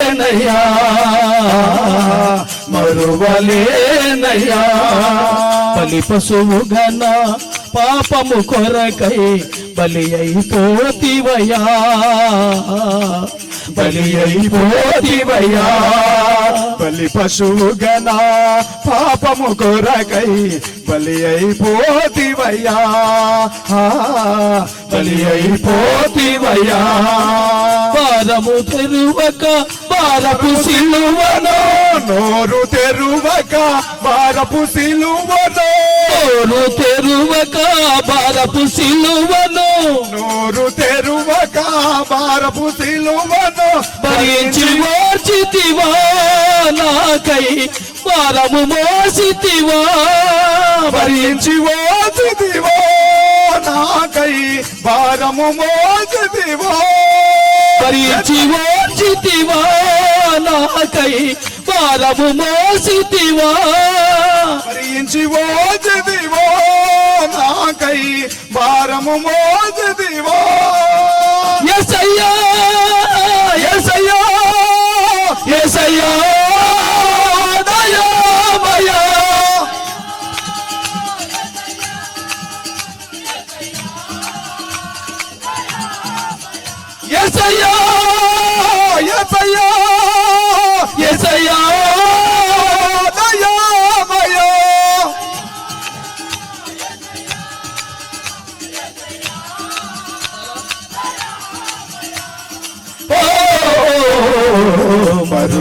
మరువలేనయ్యా మరువలేనయ్యా బలి పశువుగన పాపము కొరకై బలి అయిపోతివయ్యా బలి అయిపోతివయ్యా బలి పశువుగన పాపము కొరకై బలి అయిపోతివయ్యా బలి అయిపోతివయ్యా భారము తెరువక భారపు సిలువను నోరు తెరువక భారపు సిలువను నోరు తెరువక భారపు సిలువను నోరు తెరువక భారపు సిలువను భరించి మోచితివా నాకై భారము మోసితివా భరించి మోచితివో నాకై భారము మోచితివో భరించి మోచితివా నాకై భారము మోసితివా భరించి మోచితివో నాకై భారము మోచితివో యేసయ్యా యేసయ్యా యేసయ్యా దయామయా యేసయ్యా యేసయ్యా యేసయ్యా దయామయా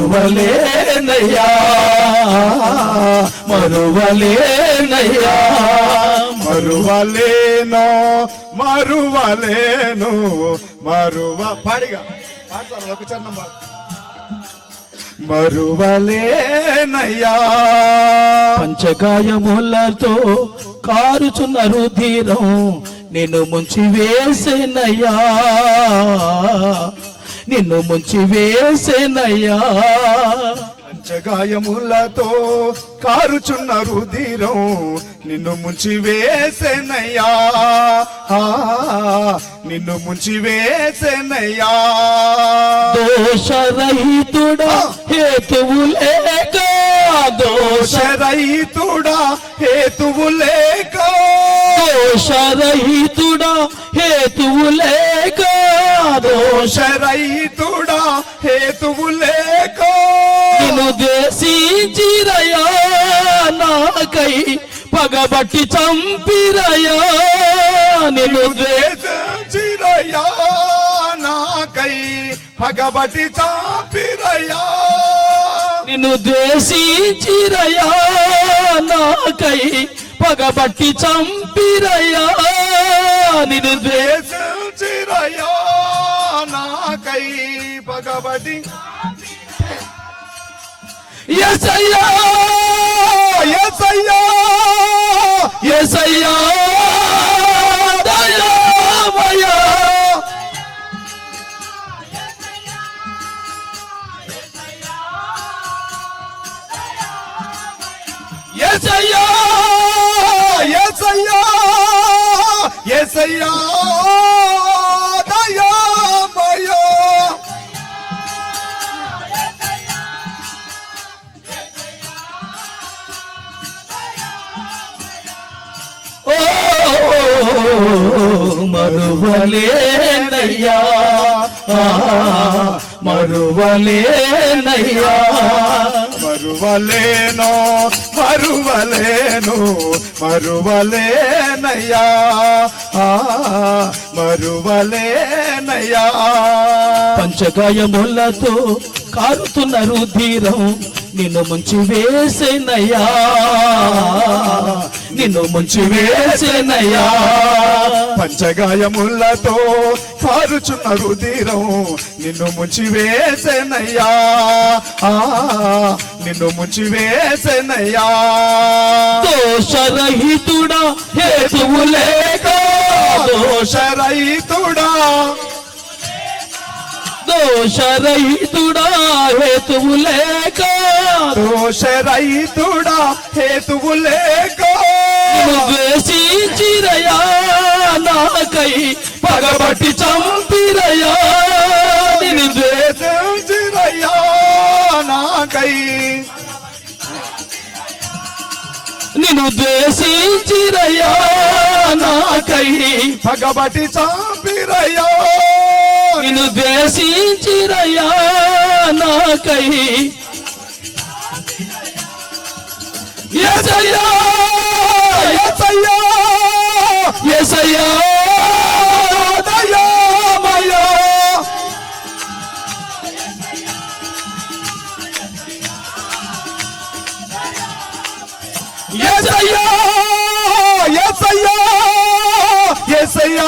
మరువలేనయ్యా మరువలేనయ్యా మరువలేను మరువలేను పాడిగా పాడతాను ఒక చరణం మరువలేనయ్యా పంచగాయములతో కారుచున్న రుధిరం నిన్ను ముంచి వేసేనయ్యా నిన్ను ముంచి వేసేనయ్యా పంచగాయములతో కారుచున్న రుధిరం నిన్ను ముంచి వేసేనయ్యా నిన్ను ముంచి వేసేనయ్యా దోషరహితుడా హేతువు లేక దోషరహితుడా హేతువు లేక దోషరహితుడా హేతువు లేక దోషరహితుడా హేతువు లేక నిన్ను దేశించిరయా నాకై పగబట్టి చంపిరయా నిన్ను ద్వేషించిరయా నాకై పగబట్టి చంపిరయా నిన్ను ద్వేషించిరయా నాకై పగబట్టి చంపిరయా నిన్ను ద్వేషించిరయా నాకై పగబట్టి యేసయ్యా యేసయ్యా యేసయ్యా దయామయా యేసయ్యా యేసయ్యా యేసయ్యా దయామయా మరువలేనయ్యా మరువలేనయ్యా మరువలేను మరువలేను మరువలేనయ్యా మరువలేనయ్యా పంచగాయములతో కారుతున్న రుధిరం నిన్ను ముంచి వేసేనయ్యా నిన్ను ముంచి వేసేనయ్యా పంచగాయములతో కారుచున్న రుధిరం నిన్ను ముంచి వేసేనయ్యా నిన్ను ముంచి వేసేనయ్యా దోషరహితుడా హేతువు లేక దోషరహితుడా దోషరహితుడా హేతువు లేక దోషరహితుడా హేతువు లేక ద్వేషించిరయా నాకై పగబట్టి చంపిరయా నిన్ను ద్వేషించిరయా నాకై నిన్ను ద్వేషించిరయ్యా నాకై పగబటి చాపిరయ్యా నిన్ను ద్వేషించిరయ్యా నాకై యేసయ్యా యేసయ్యా యేసయ్యా దయామయా యేసయ్యా యేసయ్యా యేసయ్యా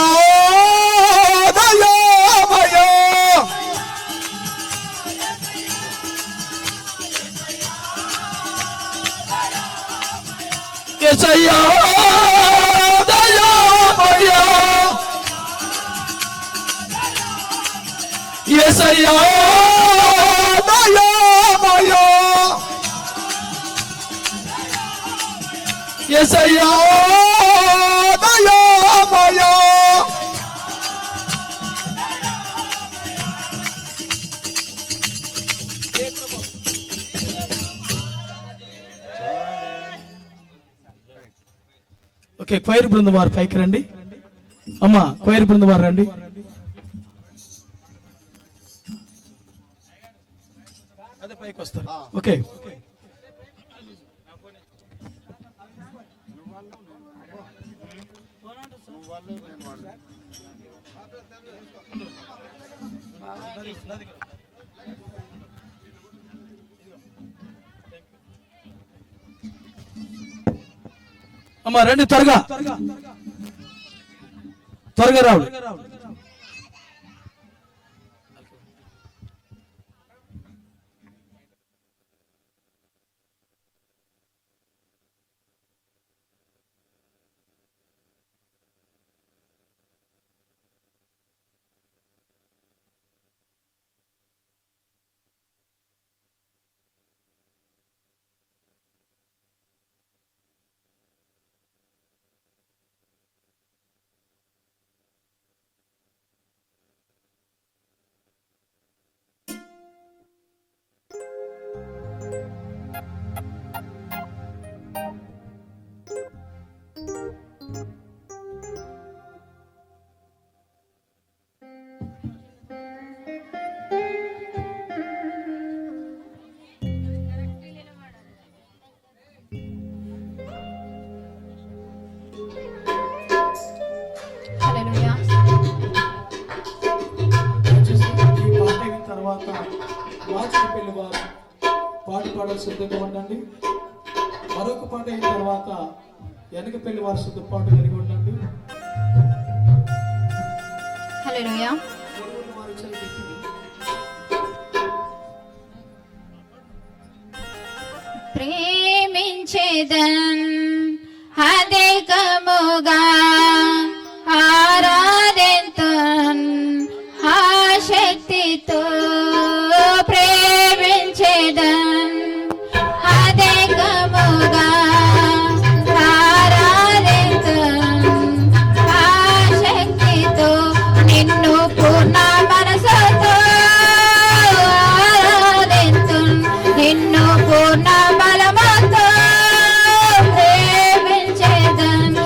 దయామయా యేసయ్యా దయామయా యేసయ్యా దయామయా యేసయ్యా దయామయా ఓకే, క్వైర్ బృందం వారు పైకి రండి. అమ్మా, క్వైర్ బృందం వారు రండి. అదే పైకి వస్తారు. ఓకే, అమ్మా రండి, త్వరగా త్వరగా రావు. హల్లెలూయా. ఈ పాట అయిన తర్వాత వాచిన పెళ్లి వారు పాట పాడాలి, సిద్ధంగా ఉండండి. మరొక పాట అయిన తర్వాత వెనక పెళ్లి వారు శుద్ధ పాట కలిగి ఉండండి. హల్లెలూయా. ప్రేమించేదన్ అధికముగా ఆరాధింతున్ ఆశక్తితో ప్రేమించేదన్ అధికముగా ఆరాధింతున్ ఆశక్తితో నిన్ను పూర్ణ మనసుతో ఆరాధింతున్ నిన్ను పూర్ణ బలముతో ప్రేమించేదన్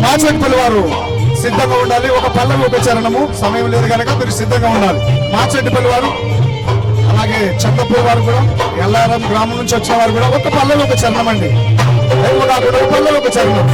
మాచెట్పల్లి వారు సిద్ధంగా ఉండాలి. ఒక పల్లవి ఒక చరణము, సమయం లేదు కనుక మీరు సిద్ధంగా ఉండాలి. మాచెట్పల్లి వారు అలాగే చంద్రపూర్ వారు కూడా, ఎల్లారం గ్రామం నుంచి వచ్చిన వారు కూడా ఒక పల్లవి ఒక చరణం అండి. ఎక్కువ కూడా ఒక పల్లవి ఒక చరణం.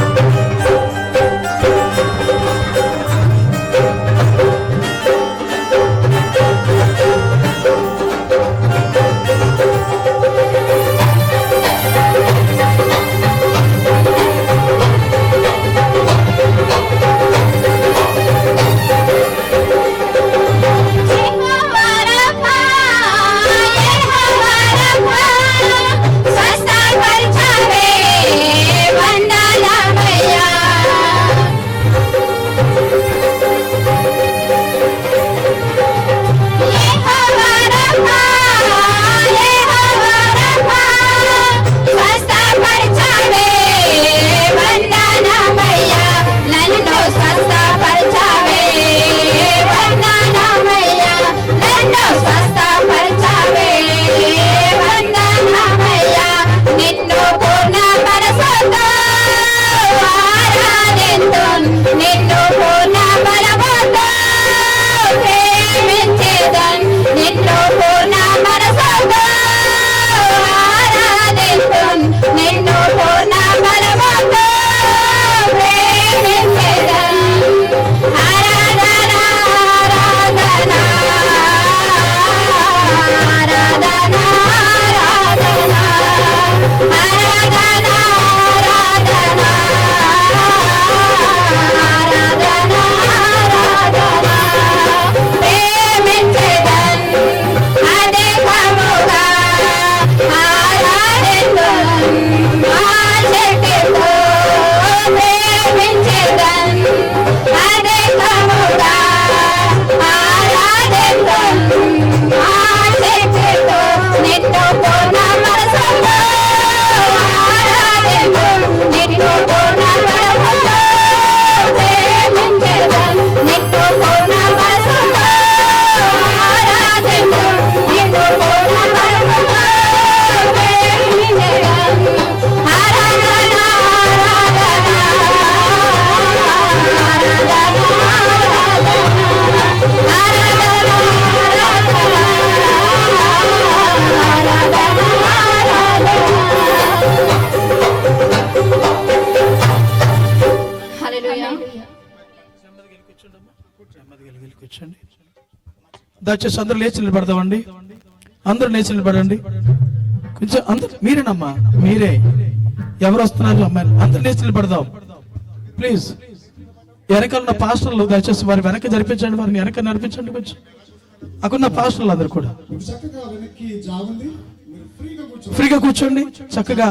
కూర్చోండి. దయచేసి అందరూ లేచి నిలబడదామండి. అందరూ లేచి నిలబడండి. కొంచెం అందరూ మీరేనమ్మా, మీరే. ఎవరు వస్తున్నారు అమ్మాయిలు? అందరూ లేచి నిలబడదాం. ప్లీజ్ వెనకాల ఉన్న పాస్టర్లు దయచేసి వారి వెనక జరిపించండి, వారిని వెనక నడిపించండి కొంచెం. అక్కడున్న పాస్టర్లు అందరు కూడా చక్కగా వెనక్కి జాగుంది, మీరు ఫ్రీగా కూర్చోండి. చక్కగా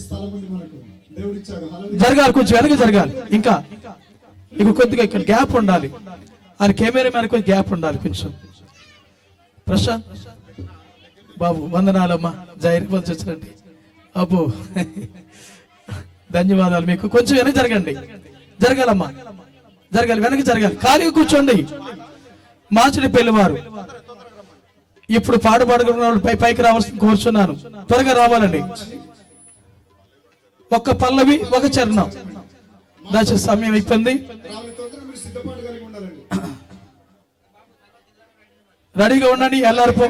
స్థలం ఉంది మనకు, దేవుడు ఇచ్చాడు. జరగాలి, కొంచెం వెనక జరగాలి. ఇంకా ఇక కొద్దిగా ఇక్కడ గ్యాప్ ఉండాలి. అది కెమెరా మ్యాన్ కొంచెం గ్యాప్ ఉండాలి కొంచెం. ప్రశాంత్ బాబు వందనాలమ్మా, జైలు వచ్చినండి. అబ్బో ధన్యవాదాలు మీకు. కొంచెం వెనక జరగండి, జరగాలమ్మా, జరగాలి, వెనక జరగాలి. ఖాళీగా కూర్చోండి. మాచడి పెళ్లివారు ఇప్పుడు పాడుకున్న వాళ్ళు పైకి రావాల్సి కోరుచున్నాను. త్వరగా రావాలండి. ఒక్క పల్లవి, ఒక చరణం. దయచేసి సమయం అయిపోయింది. రెడీగా ఉండండి. ఎల్లారిపో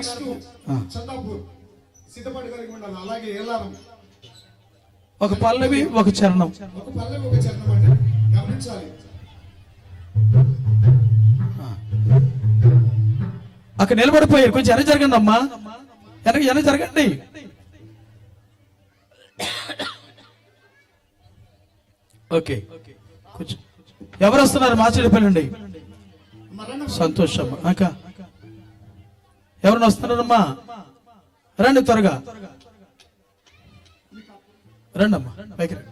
ఒక పల్లవి, ఒక చరణం. అక్కడ నిలబడిపోయారు. కొంచెం వెనక జరగండి అమ్మా, వెనక జరగండి. ఓకే, కొంచెం ఎవరు వస్తున్నారు? మాచిడిపల్లి సంతోషం అక్క. ఎవరన్నా వస్తున్నారమ్మా? రండి, త్వరగా రండి అమ్మా, పైకి రండి.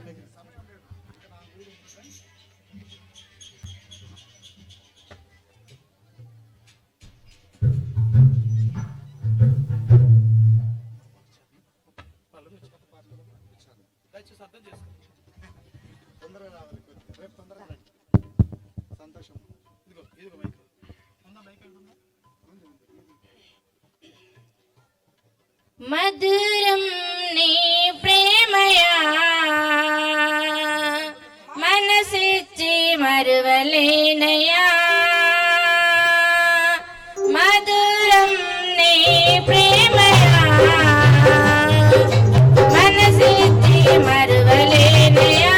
మధురం నీ ప్రేమయా, మనసిచ్చి మరువలేనయా. మధురం నీ ప్రేమయా, మనసిచ్చి మరువలేనయా.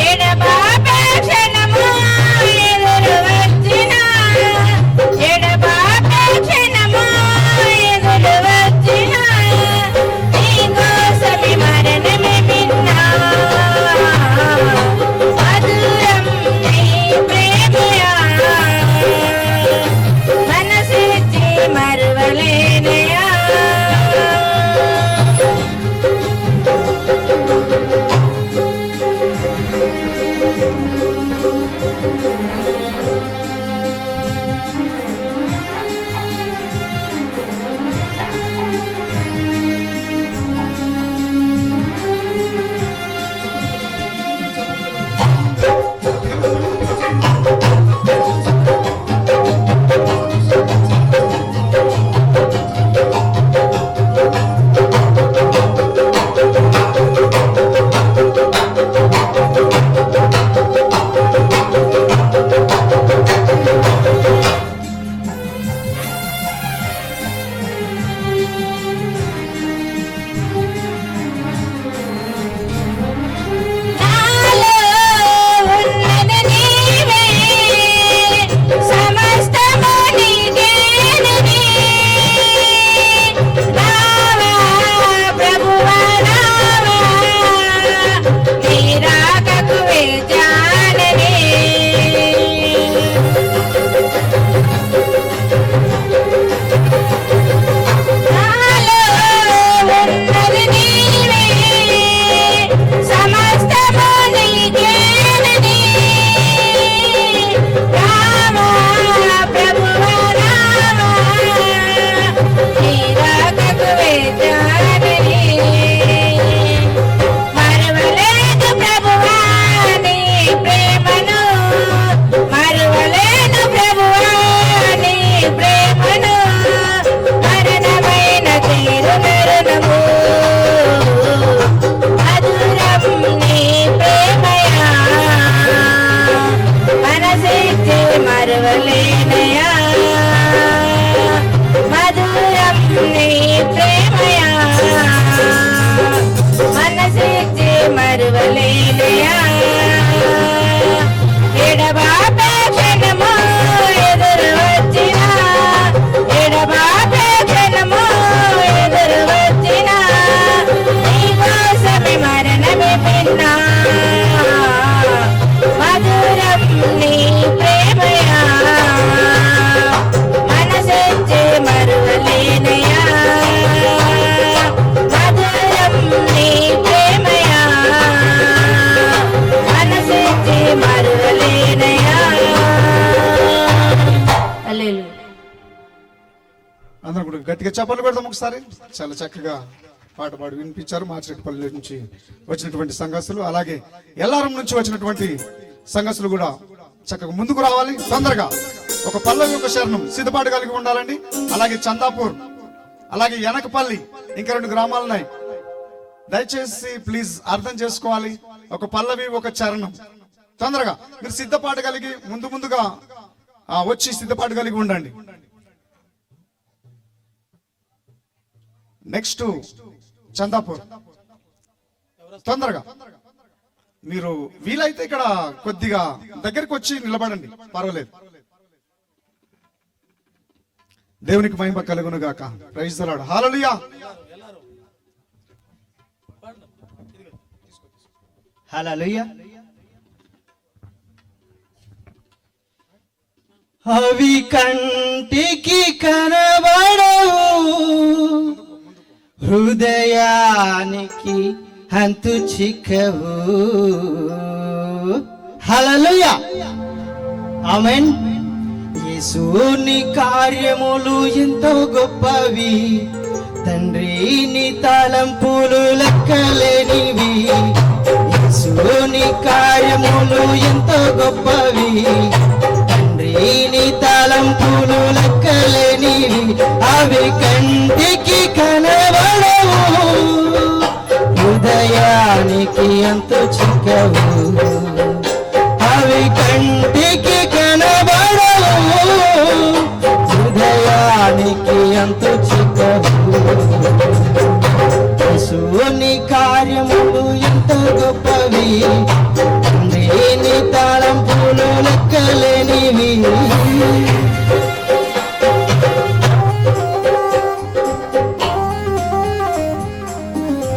ఎడబాపే క్షణము ఎదురు వచ్చినా, ఎడబాపే క్షణము ఎదురు వచ్చినా, నీకోసమే మరణమే విన్నా. మధురం నీ ప్రేమయా, మనసిచ్చి మరువలేనయా. నాలో ఉన్నది నీవే, సమస్తము నీకేనని. రావా ప్రభువా రావా, నీ రాకకు వేచానని. నాలో ఉన్నది నీవే, సమస్తము నీకేనని. రావా ప్రభువా రావా, నీ రాకకు వేచానని. మరువలేదు ప్రభువా నీ ప్రేమను, మరువలేను ప్రభువా నీ ప్రేమను. మరణమైన తీరు మరణము, మధురం నీ ప్రేమయా, మనసిచ్చి మరువలేనయా. మధురం నీ ప్రేమయా, మనసిచ్చి మరువలేనయా. ఎడబాపే క్షణము ఎదురు వచ్చినా, ఎడబాపే క్షణము ఎదురు వచ్చినా, నీకోసమే మరణమే విన్నా. మరువలేనయా. హల్లెలూయా. అందరూ కూడా గట్టిగా చప్పట్లు కొడదాం ఒకసారి. చాలా చక్కగా పాట పాడి వినిపించారు మార్చెట్పల్లి నుంచి వచ్చినటువంటి సంఘస్థులు, అలాగే ఎల్లారం నుంచి వచ్చినటువంటి సంఘస్థులు కూడా చక్కగా ముందుకు రావాలి. తొందరగా ఒక పల్లవి ఒక శరణం సిద్ధపాటు కలిగి ఉండాలండి. అలాగే చందాపూర్, అలాగే ఎనకపల్లి, ఇంకా 2 గ్రామాలు ఉన్నాయి. దయచేసి ప్లీజ్ అర్థం చేసుకోవాలి. ఒక పల్లవి ఒక చరణం. తొందరగా మీరు సిద్ధపాటు కలిగి ముందుగా వచ్చి సిద్ధపాటు కలిగి ఉండండి. నెక్స్ట్ చందాపూర్. తొందరగా మీరు వీలైతే ఇక్కడ కొద్దిగా దగ్గరికి వచ్చి నిలబడండి, పర్వాలేదు. దేవునికి మహిమ కలుగును గాక. Praise the lord. Hallelujah. Hallelujah. అవి కంటికి కనబడవు, హృదయానికి అంతు చిక్కవు. హల్లెలూయా. ఆమేన్. యేసుని కార్యములు ఎంతో గొప్పవి, తండ్రిని తలంపులు లెక్కలేనివి. యేసుని కార్యములు ఎంతో గొప్పవి, తండ్రిని తలంపులు లెక్కలేనివి. అవి కంటికి కనబడవు, హృదయానికి ఎంతో చిక్కవు. అవి కంటికి కనబడవు, హృదయానికి ఎంతో చిక్కవు. యేసుని కార్యములు ఎంతో గొప్పవి, తండ్రిని తలంపులు లెక్కలేనివి.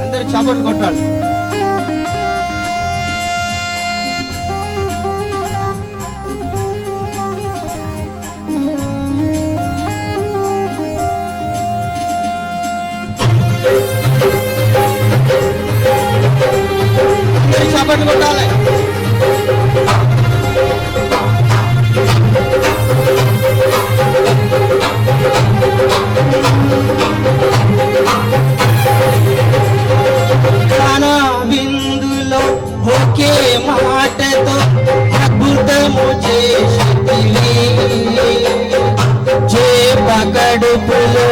అందరు చప్పట్లు కొట్టాలి. చప్పట్లు కొట్టాలి. కానా విందులో ఒకే మాటతో అద్భుతము చేసితివి, చేప కడుపులో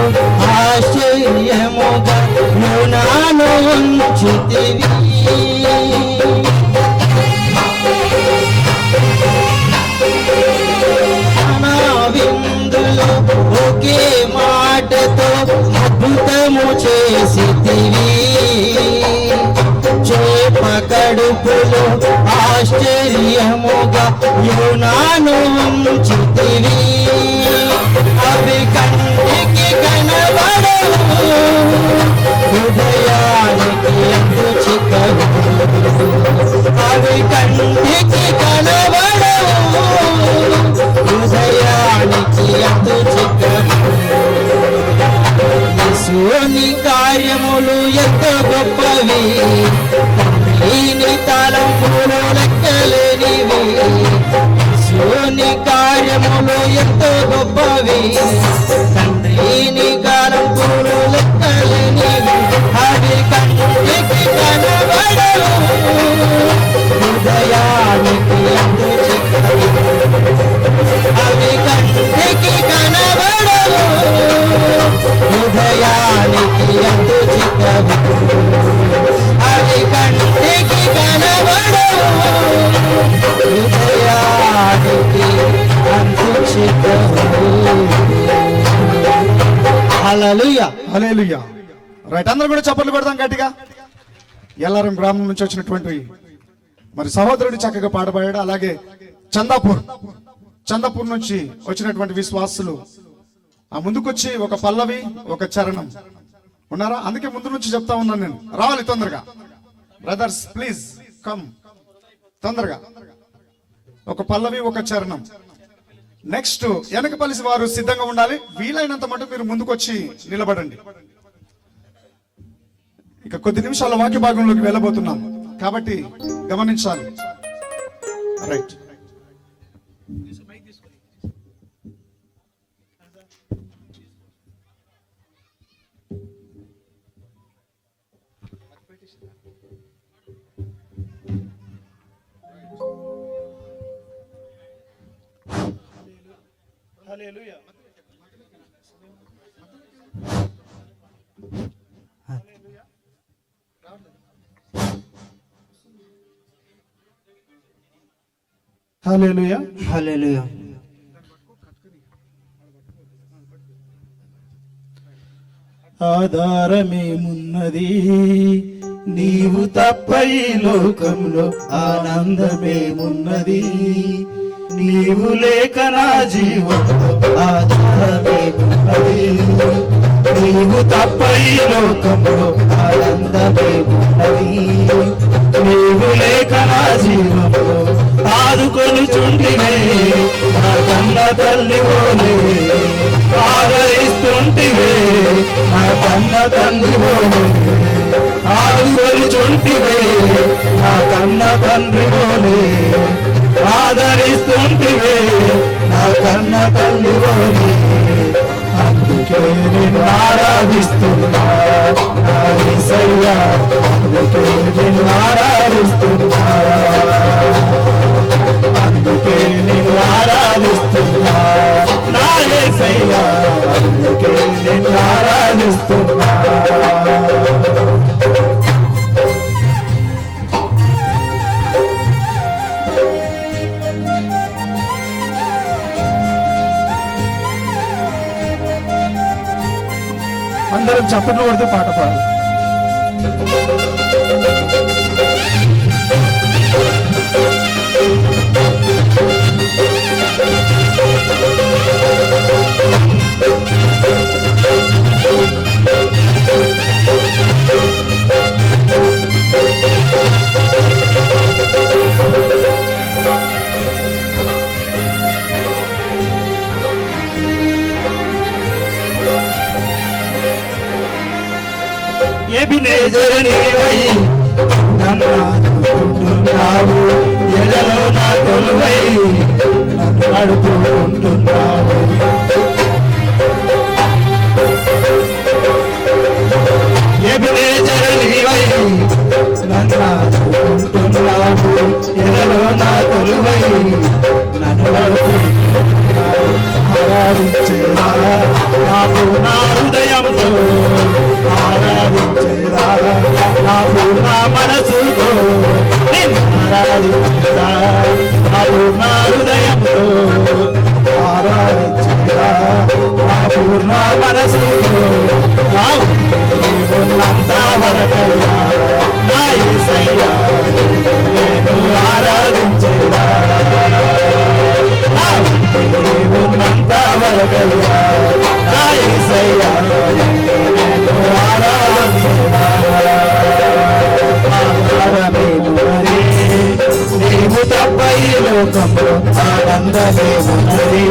ఆశ్చర్యముగా యోనాను ఉంచితివి. విందులో ఒకే మాటతో అద్భుతము చేసితివి, చేప కడుపులో ఆశ్చర్యముగా యోనాను ఉంచితివి. అవి కంటికి కనబడవు, హృదయానికి ఎంతో చిక్కవు. అవి కంటికి కనబడవు, హృదయానికి ఎంతో చిక్కవు. యేసుని కార్యములు ఎంతో గొప్పవి, తండ్రిని తలంపులు లెక్కలేనివి. యేసుని కార్యములు ఎంతో గొప్పవి, తండ్రిని తలంపులు లెక్కలేనివి. అవి కంటికి కనబడవు, హృదయానికి ఎంతో చిక్కవు. అవి కంటికి కనబడవు, హృదయానికి ఎంతో చిక్కవు. అవి కంటికి కనబడవు, హృదయానికి ఎంతో చిక్కవు. హల్లెలూయా. హల్లెలూయా. రైట్, అందరూ కూడా చప్పట్లు కొడదాం గట్టిగా. ఎల్లారం గ్రామం నుంచి వచ్చినటువంటి మరి సహోదరుడు చక్కగా పాట పాడాడు. అలాగే చందాపూర్ నుంచి వచ్చినటువంటి విశ్వాసులు ఆ ముందుకొచ్చి ఒక పల్లవి ఒక చరణం ఉన్నారా? అందుకే ముందు నుంచి చెప్తా ఉన్నాను నేను, రావాలి తొందరగా. బ్రదర్స్ ప్లీజ్ కమ్, తొందరగా ఒక పల్లవి ఒక చరణం. నెక్స్ట్ వెనకపల్లి వారు సిద్ధంగా ఉండాలి. వీలైనంత మటుకు మీరు ముందుకొచ్చి నిలబడండి. ఇక కొద్ది నిమిషాల వాక్య భాగంలోకి వెళ్ళబోతున్నాం కాబట్టి గమనించాలి. రైట్. హల్లెలూయా. హల్లెలూయా. ఆధారమేమున్నది నీవు తప్ప ఈ లోకంలో, ఆనందమేమున్నది నీవు లేక నా జీవంలో, ఆధారమేమున్నది నీవు తప్ప ఈ లోకంలో, ఆనందమేమున్నది నీవు లేక నా జీవంలో. ఆదుకొని చుంటివే నా కన్న తల్లి ఓలే, ఆదరిస్తుంటివే నా కన్న తండ్రి ఓలే. ఆదుకొని చుంటివే నా కన్న తండ్రి ఓలే, ఆదరిస్తుంటివే నా కన్న తల్లి ఓలే. అందుకే నేను ఆరాధిస్తున్నా నా యేసయ్యా, అందుకే నేను ఆరాధిస్తున్నా, అందుకే నేను ఆరాధిస్తున్నా నా యేసయ్యా, అందుకే నేను ఆరాధిస్తున్నా. అందరం చప్పట్లు కొడుతూ పాట పాడు. ఎబినేజరు నీవై నన్ను ఆదుకుంటున్నావు, ఎడలో నా కొలువై నన్ను నడుపుకుంటున్నావు. ఎబినేజరు నీవై నన్ను ఆదుకుంటున్నావు, ఎడలో నా కొలువై నన్ను నడుపుకుంటున్నావు. ఆరాధించేలా నాకు నా హృదయంతో, ఆరాధించేలా నాకు నా మనసుతో, నిన్ను ఆరాధించేలా నాకు నా హృదయంతో, ఆరాధించేలా నాకు నా మనసుతో, నా ఉన్నంత వరకల్లా నా యేసయ్యా నేను ఆరాధించేలా, నా ఉన్నంత వరకల్లా నా యేసయ్యా నేను ఆరాధించేలా. ఆధారమేమున్నది నీవు తప్ప ఈ లోకంలో, ఆనందమేమున్నది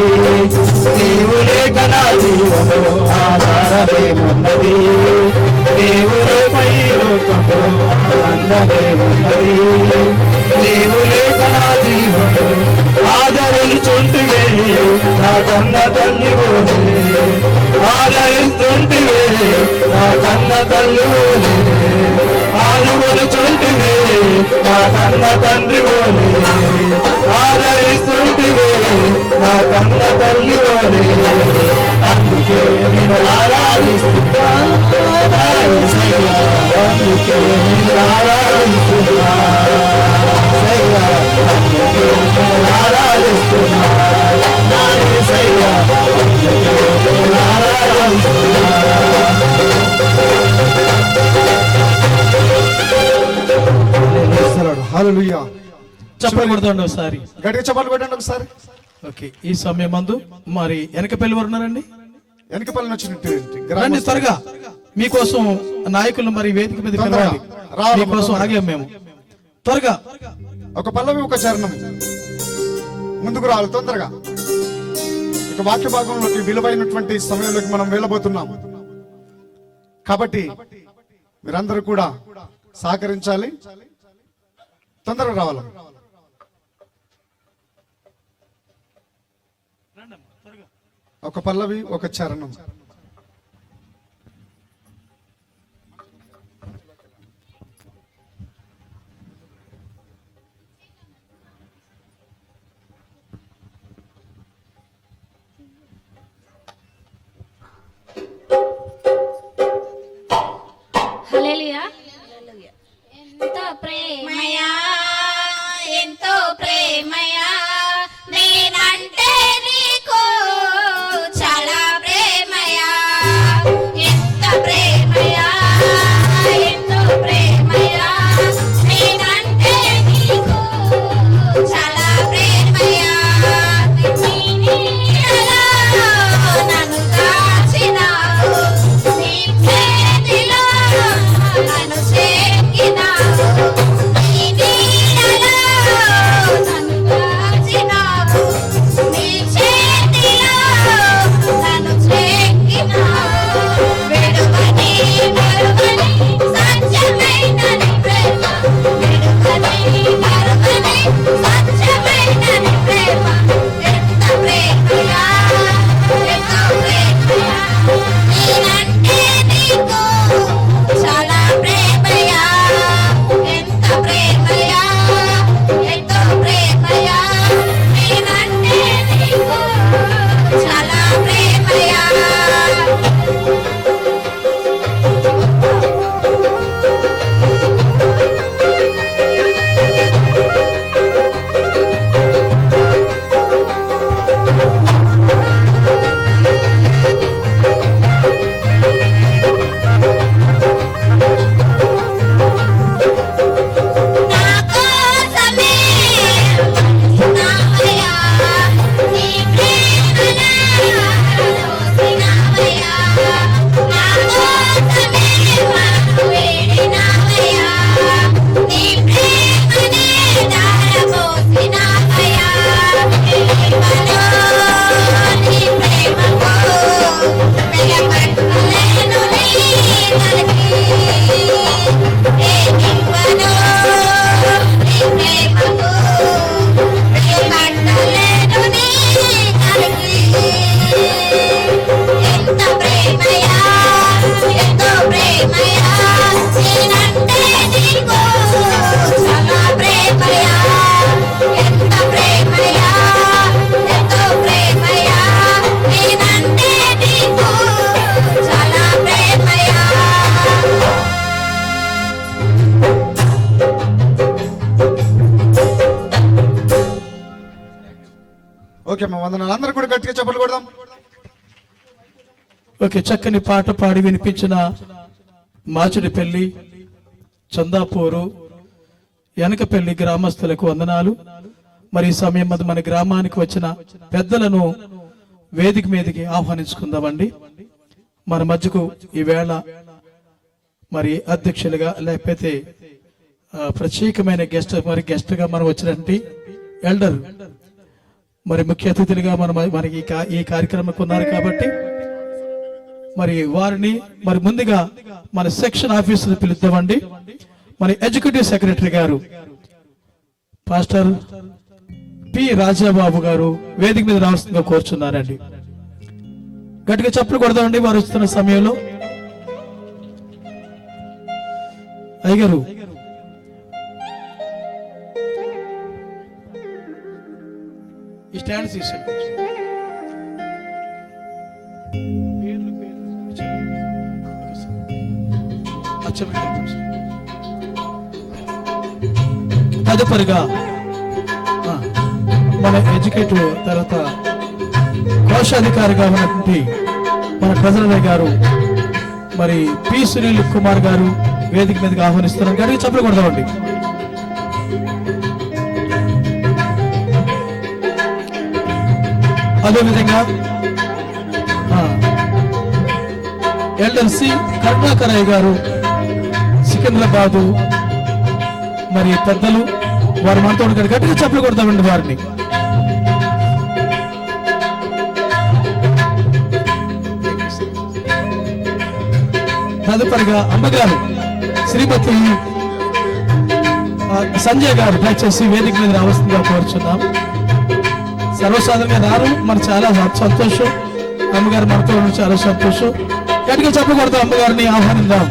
నీవు లేక నా జీవనంలో. ఆధారమేమున్నది నీవు లేక ఈ లోకంలో, ఆనందమేమున్నది నీవు లేక నా జీవనంలో. ఆదరించుంటివే నా కన్న తల్లి ఓలే, ఆదరిస్తుంటివే నా కన్న తల్లి ఓలే, ఆదుకొనుచుంటివే నా కన్న తండ్రి ఓలే, ఆదరిస్తుంటివే నా కన్న తల్లి ఓలే. అందుకే నేను ఆరాధిస్తున్నా నా యేసయ్యా, అందుకే నేను ఆరాధిస్తున్నా యేసయ్యా, అందుకే నేను ఆరాధిస్తున్నా నా యేసయ్యా, అందుకే నేను ఆరాధిస్తున్నా. హల్లెలూయా. చప్పట్లు కొడుతుండే ఒకసారి. గట్టిగా చప్పట్లు కొట్టండి ఒకసారి. ఓకే, ఈ సమయం మందు మరి వెనక పెళ్లి వారు ఉన్నారండి, వెనకపల్లి వచ్చినట్టు రండి త్వరగా. మీకోసం నాయకులు మరి వేదిక మీద పిలవాలి. రావాలి. మీకోసం ఆగాం మేము. త్వరగా ఒక పల్లవి ఒక చరణం ముందుకు రావాలి తొందరగా. ఇక వాక్య భాగంలోకి విలువైనటువంటి సమయంలోకి మనం వెళ్ళబోతున్నాం కాబట్టి మీరందరూ కూడా సహకరించాలి, తొందరగా రావాలి. ఒక పల్లవి ఒక చరణం. హల్లెలూయా. ఎంతో ప్రేమయా, ఎంతో ప్రేమయా, నేనంటే నీకు చాలా ప్రేమయా. ఎంత ప్రేమయా, ఎంతో ప్రేమయా, నేనంటే నీకు చాలా ప్రేమయా. నీ నీడలో నన్ను దాచినావు, నీ చేతిలో నన్ను చేకినావు. నీ నీడలో నన్ను దాచినావు, నీ చేతిలో నన్ను చేకినావు. విడువని మరువని సత్యమైన నీ ప్రేమ, విడువని మరువని సత్యమైన నీ ప్రేమ. ఎంత ప్రేమయా, ఎంతో ప్రేమయా, నేనంటే నీకు చాలా ప్రేమయా. ఎంత ప్రేమయా, ఎంతో ప్రేమయా, నేనంటే నీకు చాలా ప్రేమయా. నా కోసమే నావయ్యా, నీ ప్రేమను రోసినావయ్యా. నా కోసమే మనసు వేడినావయ్యా, నీ ప్రేమనే ధారపోసినావయ్యా. ప్రేమలో నీ ప్రేమకు వెలకట్టలేను నీ నలిగి. ప్రేమింపను నీ ప్రేమకు వెలకట్టలేను నీ నలిగి. ఎంత ప్రేమయా, ఎంతో ప్రేమయా, నేనంటే నీకు చాలా ప్రేమయా. ఎంత ప్రేమయా, ఎంతో ప్రేమయా, నేనంటే నీకు చాలా ప్రేమయా. ఓకే మా వందనాలు. అందరూ కూడా గట్టిగా చప్పట్లు కొడదాం. ఓకే, చక్కని పాట పాడి వినిపించిన మాచిడిపల్లి, చందాపూరు, వెనకపల్లి గ్రామస్తులకు వందనాలు. మరి ఈ సమయం అది మన గ్రామానికి వచ్చిన పెద్దలను వేదిక మీదకి ఆహ్వానించుకుందామండి. మన మధ్యకు ఈవేళ మరి అధ్యక్షులుగా లేకపోతే ప్రత్యేకమైన గెస్ట్ గా మనం వచ్చినటువంటి ఎల్డర్ మరి ముఖ్య అతిథులుగా మనకి ఈ కార్యక్రమంకి ఉన్నారు కాబట్టి మరి వారిని మరి ముందుగా మన సెక్షన్ ఆఫీసర్ పిలుద్దామండి. మన ఎగ్జిక్యూటివ్ సెక్రటరీ గారు పాస్టర్ పి రాజాబాబు గారు వేదిక మీద రావాల్సిందిగా కోరుచున్నారండి. గట్టిగా చప్పులు కొడదామండి వారు వస్తున్న సమయంలో. అయ్యగారు ఈ స్టాండ్ తీసేయండి. తదుపరిగా మన ఎడ్యుకేటివ్ తర్వాత కోశాధికారిగా ఉన్నటువంటి మన ట్రెజరర్ గారు మరి పి సునీల్ కుమార్ గారు వేదిక మీదకి ఆహ్వానిస్తున్నాం. గడికి చప్పలు కొడదామండి. అదేవిధంగా ఎల్ఎల్సి కరుణాకరయ్య గారు సికింద్రాబాదు మరి పెద్దలు వారు మనతో గట్టిగా చప్పలు కొడతామండి వారిని. తదుపరిగా అమ్మగారు శ్రీమతి సంజయ్ గారు దయచేసి వేదిక మీద రావాల్సిందిగా కోరుచున్నాం. సర్వసాధారణంగా రారు, మరి చాలా సంతోషం. అమ్మగారు మనతో ఉండడం చాలా సంతోషం. గట్టిగా చెప్పకూడదు, అమ్మగారిని ఆహ్వానిద్దాం.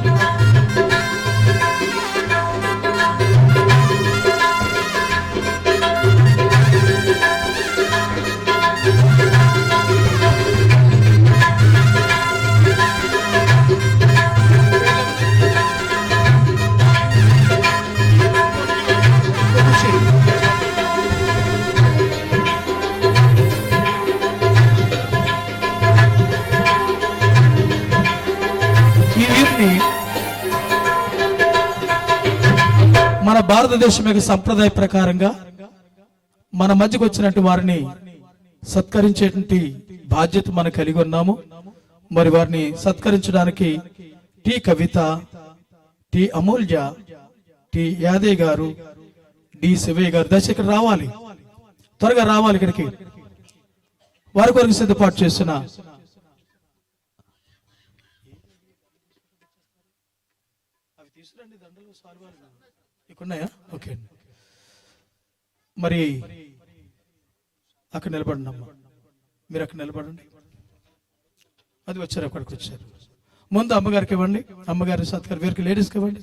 ఈ వీరిని మన భారతదేశం యొక్క సంప్రదాయ ప్రకారంగా మన మధ్యకు వచ్చినట్టు వారిని సత్కరించేటువంటి బాధ్యత మనం కలిగి ఉన్నాము. మరి వారిని సత్కరించడానికి టి కవిత, టి అమూల్య, టి యాదయ్య గారు, డి శివయ్య గారు దయచేసి ఇక్కడ రావాలి, త్వరగా రావాలి ఇక్కడికి. వారి కొరకు సిద్ధపాటు చేసిన ఇక్కడున్నాయా? ఓకే, మరి అక్కడ నిలబడండి అమ్మా, మీరు అక్కడ నిలబడండి. అది వచ్చారు, అక్కడికి వచ్చారు. ముందు అమ్మగారికి ఇవ్వండి, అమ్మగారి సత్కారం. వీరికి లేడీస్కి ఇవ్వండి.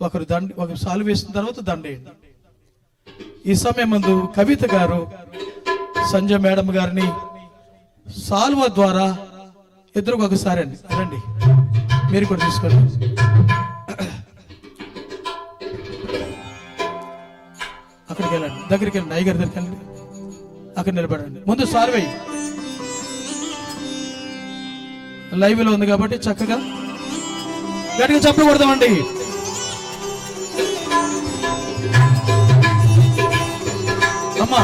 ఒకరు సాలు వేసిన తర్వాత దండేయండి. ఈ సమయం ముందు కవిత గారు సంజయ్ మేడం గారిని సాల్వ ద్వారా ఇద్దరు ఒకసారి అండి రండి, మీరు కూడా తీసుకోండి. అక్కడికి వెళ్ళండి, దగ్గరికి వెళ్ళండి, అయ్యగారి దగ్గరికి వెళ్ళండి, అక్కడ నిలబడండి. ముందు సాల్వే లైవ్ లో ఉంది కాబట్టి చక్కగా గట్టిగా చెప్పకూడదామండి. అమ్మా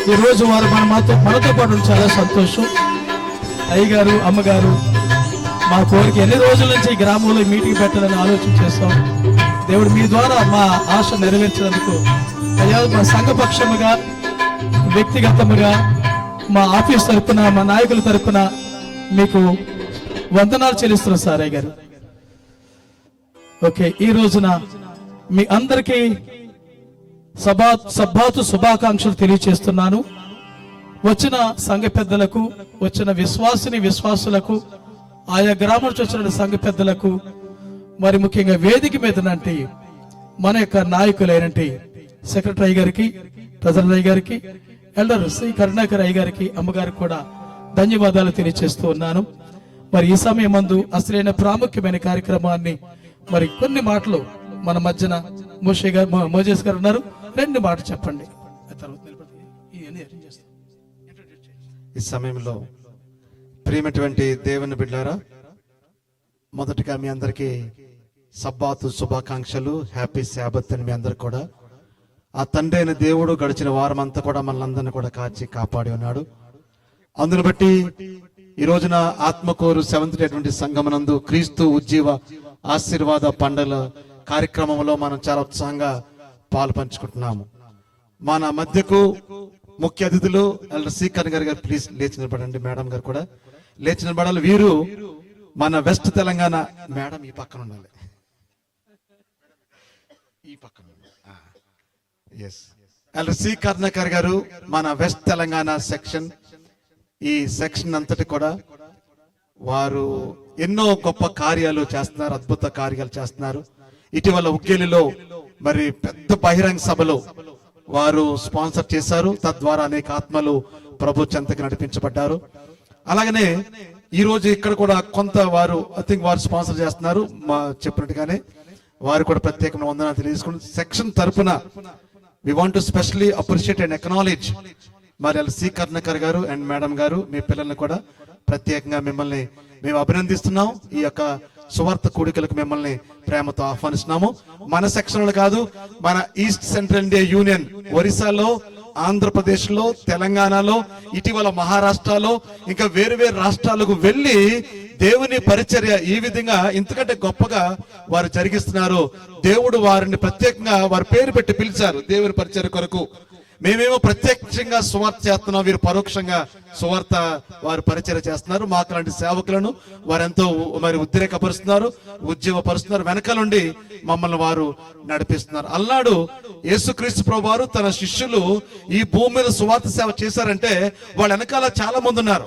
ఈ రోజు వారు మనతో పాటు చాలా సంతోషం. అయ్యగారు, అమ్మగారు, మా కోరిక ఎన్ని రోజుల నుంచి ఈ గ్రామంలో మీటింగ్ పెట్టాలని ఆలోచన చేస్తాం. దేవుడు మీ ద్వారా మా ఆశ నెరవేర్చినందుకు అయ్యా, మా సంఘపక్షముగా, వ్యక్తిగతముగా, మా ఆఫీస్ తరపున, మా నాయకుల తరపున మీకు వందనాలు చెల్లిస్తున్నాం సార్ అయ్యగారు. ఓకే, ఈ రోజున మీ అందరికీ సబ్బాతు శుభాకాంక్షలు తెలియచేస్తున్నాను. వచ్చిన సంఘ పెద్దలకు, వచ్చిన విశ్వాసులకు, ఆయా గ్రామం నుంచి వచ్చిన సంఘ పెద్దలకు, మరి ముఖ్యంగా వేదిక మీద నంటి మన యొక్క నాయకులైనటి సెక్రటరీ గారికి, ట్రెజరర్ అయ్య గారికి, ఎల్డర్ శ్రీ కరుణాకర్ అయ్య గారికి, అమ్మగారికి కూడా ధన్యవాదాలు తెలియజేస్తూ ఉన్నాను. మరి ఈ సమయం మందు అసలైన ప్రాముఖ్యమైన కార్యక్రమాన్ని మరి కొన్ని మాటలు మన మధ్యన మోజేస్ గారు ఉన్నారు, 2 మాటలు చెప్పండి. ఈ సమయంలో ప్రియమైనటువంటి దేవుని బిడ్డారా, మొదటిగా మీ అందరికీ సబ్బాతు శుభాకాంక్షలు, హ్యాపీ శాబత్ అని మీ అందరికి కూడా. ఆ తండ్రి అయిన దేవుడు గడిచిన వారం అంతా కూడా మనల్ని కూడా కాపాడి ఉన్నాడు. అందును బట్టి ఈ రోజున ఆత్మకూరు 7th డే సంఘమునందు క్రీస్తు ఉజ్జీవ ఆశీర్వాద పండుగ కార్యక్రమంలో మనం చాలా ఉత్సాహంగా పాలు పంచుకుంటున్నాము. మన మధ్యకు ముఖ్య అతిథులు ఎల్డర్ సి కరుణాకర్ గారు, ప్లీజ్ లేచి నిలబడండి. మేడం గారు కూడా లేచి నిలబడాలి. వీరు మన వెస్ట్ తెలంగాణ, మేడం ఈ పక్కన ఉండాలి, ఈ పక్కన. ఎస్, ఎల్డర్ సి కరుణాకర్ గారు మన వెస్ట్ తెలంగాణ సెక్షన్, ఈ సెక్షన్ అంతటి కూడా వారు ఎన్నో గొప్ప కార్యాలు చేస్తున్నారు, అద్భుత కార్యాలు చేస్తున్నారు. ఇటీవల ఉగ్గేలిలో మరి పెద్ద బహిరంగ సభలో వారు స్పాన్సర్ చేశారు. తద్వారా అనేక ఆత్మలు ప్రభు చెంతకి నడిపించబడ్డారు. అలాగనే ఈ రోజు ఇక్కడ కూడా కొంత వారు వారు స్పాన్సర్ చేస్తున్నారు. మా చెప్పినట్టుగానే వారు కూడా ప్రత్యేకమైన వందనాలు తెలియజేసుకుని సెక్షన్ తరపున we want to specially appreciate and acknowledge మరి సి కరుణాకర్ గారు అండ్ మేడం గారు, మీ పిల్లల్ని కూడా ప్రత్యేకంగా మిమ్మల్ని మేము అభినందిస్తున్నాం. ఈ యొక్క సువార్త కూడికలకు మిమ్మల్ని ప్రేమతో ఆహ్వానిస్తున్నాము. మన సెక్షన్లు కాదు, మన ఈస్ట్ సెంట్రల్ ఇండియా యూనియన్ ఒరిస్సాలో, ఆంధ్రప్రదేశ్ లో, తెలంగాణలో, ఇటీవల మహారాష్ట్రలో, ఇంకా వేరు వేరు రాష్ట్రాలకు వెళ్లి దేవుని పరిచర్య ఈ విధంగా ఇంతకంటే గొప్పగా వారు జరిగిస్తున్నారు. దేవుడు వారిని ప్రత్యేకంగా వారి పేరు పెట్టి పిలిచారు దేవుని పరిచర్య కొరకు. మేమేమో ప్రత్యక్షంగా సువార్త చేస్తున్నాం, వీరు పరోక్షంగా సువార్త వారు పరిచర్య చేస్తున్నారు. మాకు లాంటి సేవకులను వారెంతో మరి ఉద్రేకపరుస్తున్నారు, ఉద్యోగపరుస్తున్నారు. వెనకాలండి మమ్మల్ని వారు నడిపిస్తున్నారు. అల్లాడు యేసుక్రీస్తు ప్రభువారు తన శిష్యులు ఈ భూమి మీద సువార్త సేవ చేశారంటే వాళ్ళ వెనకాల చాలా మంది ఉన్నారు.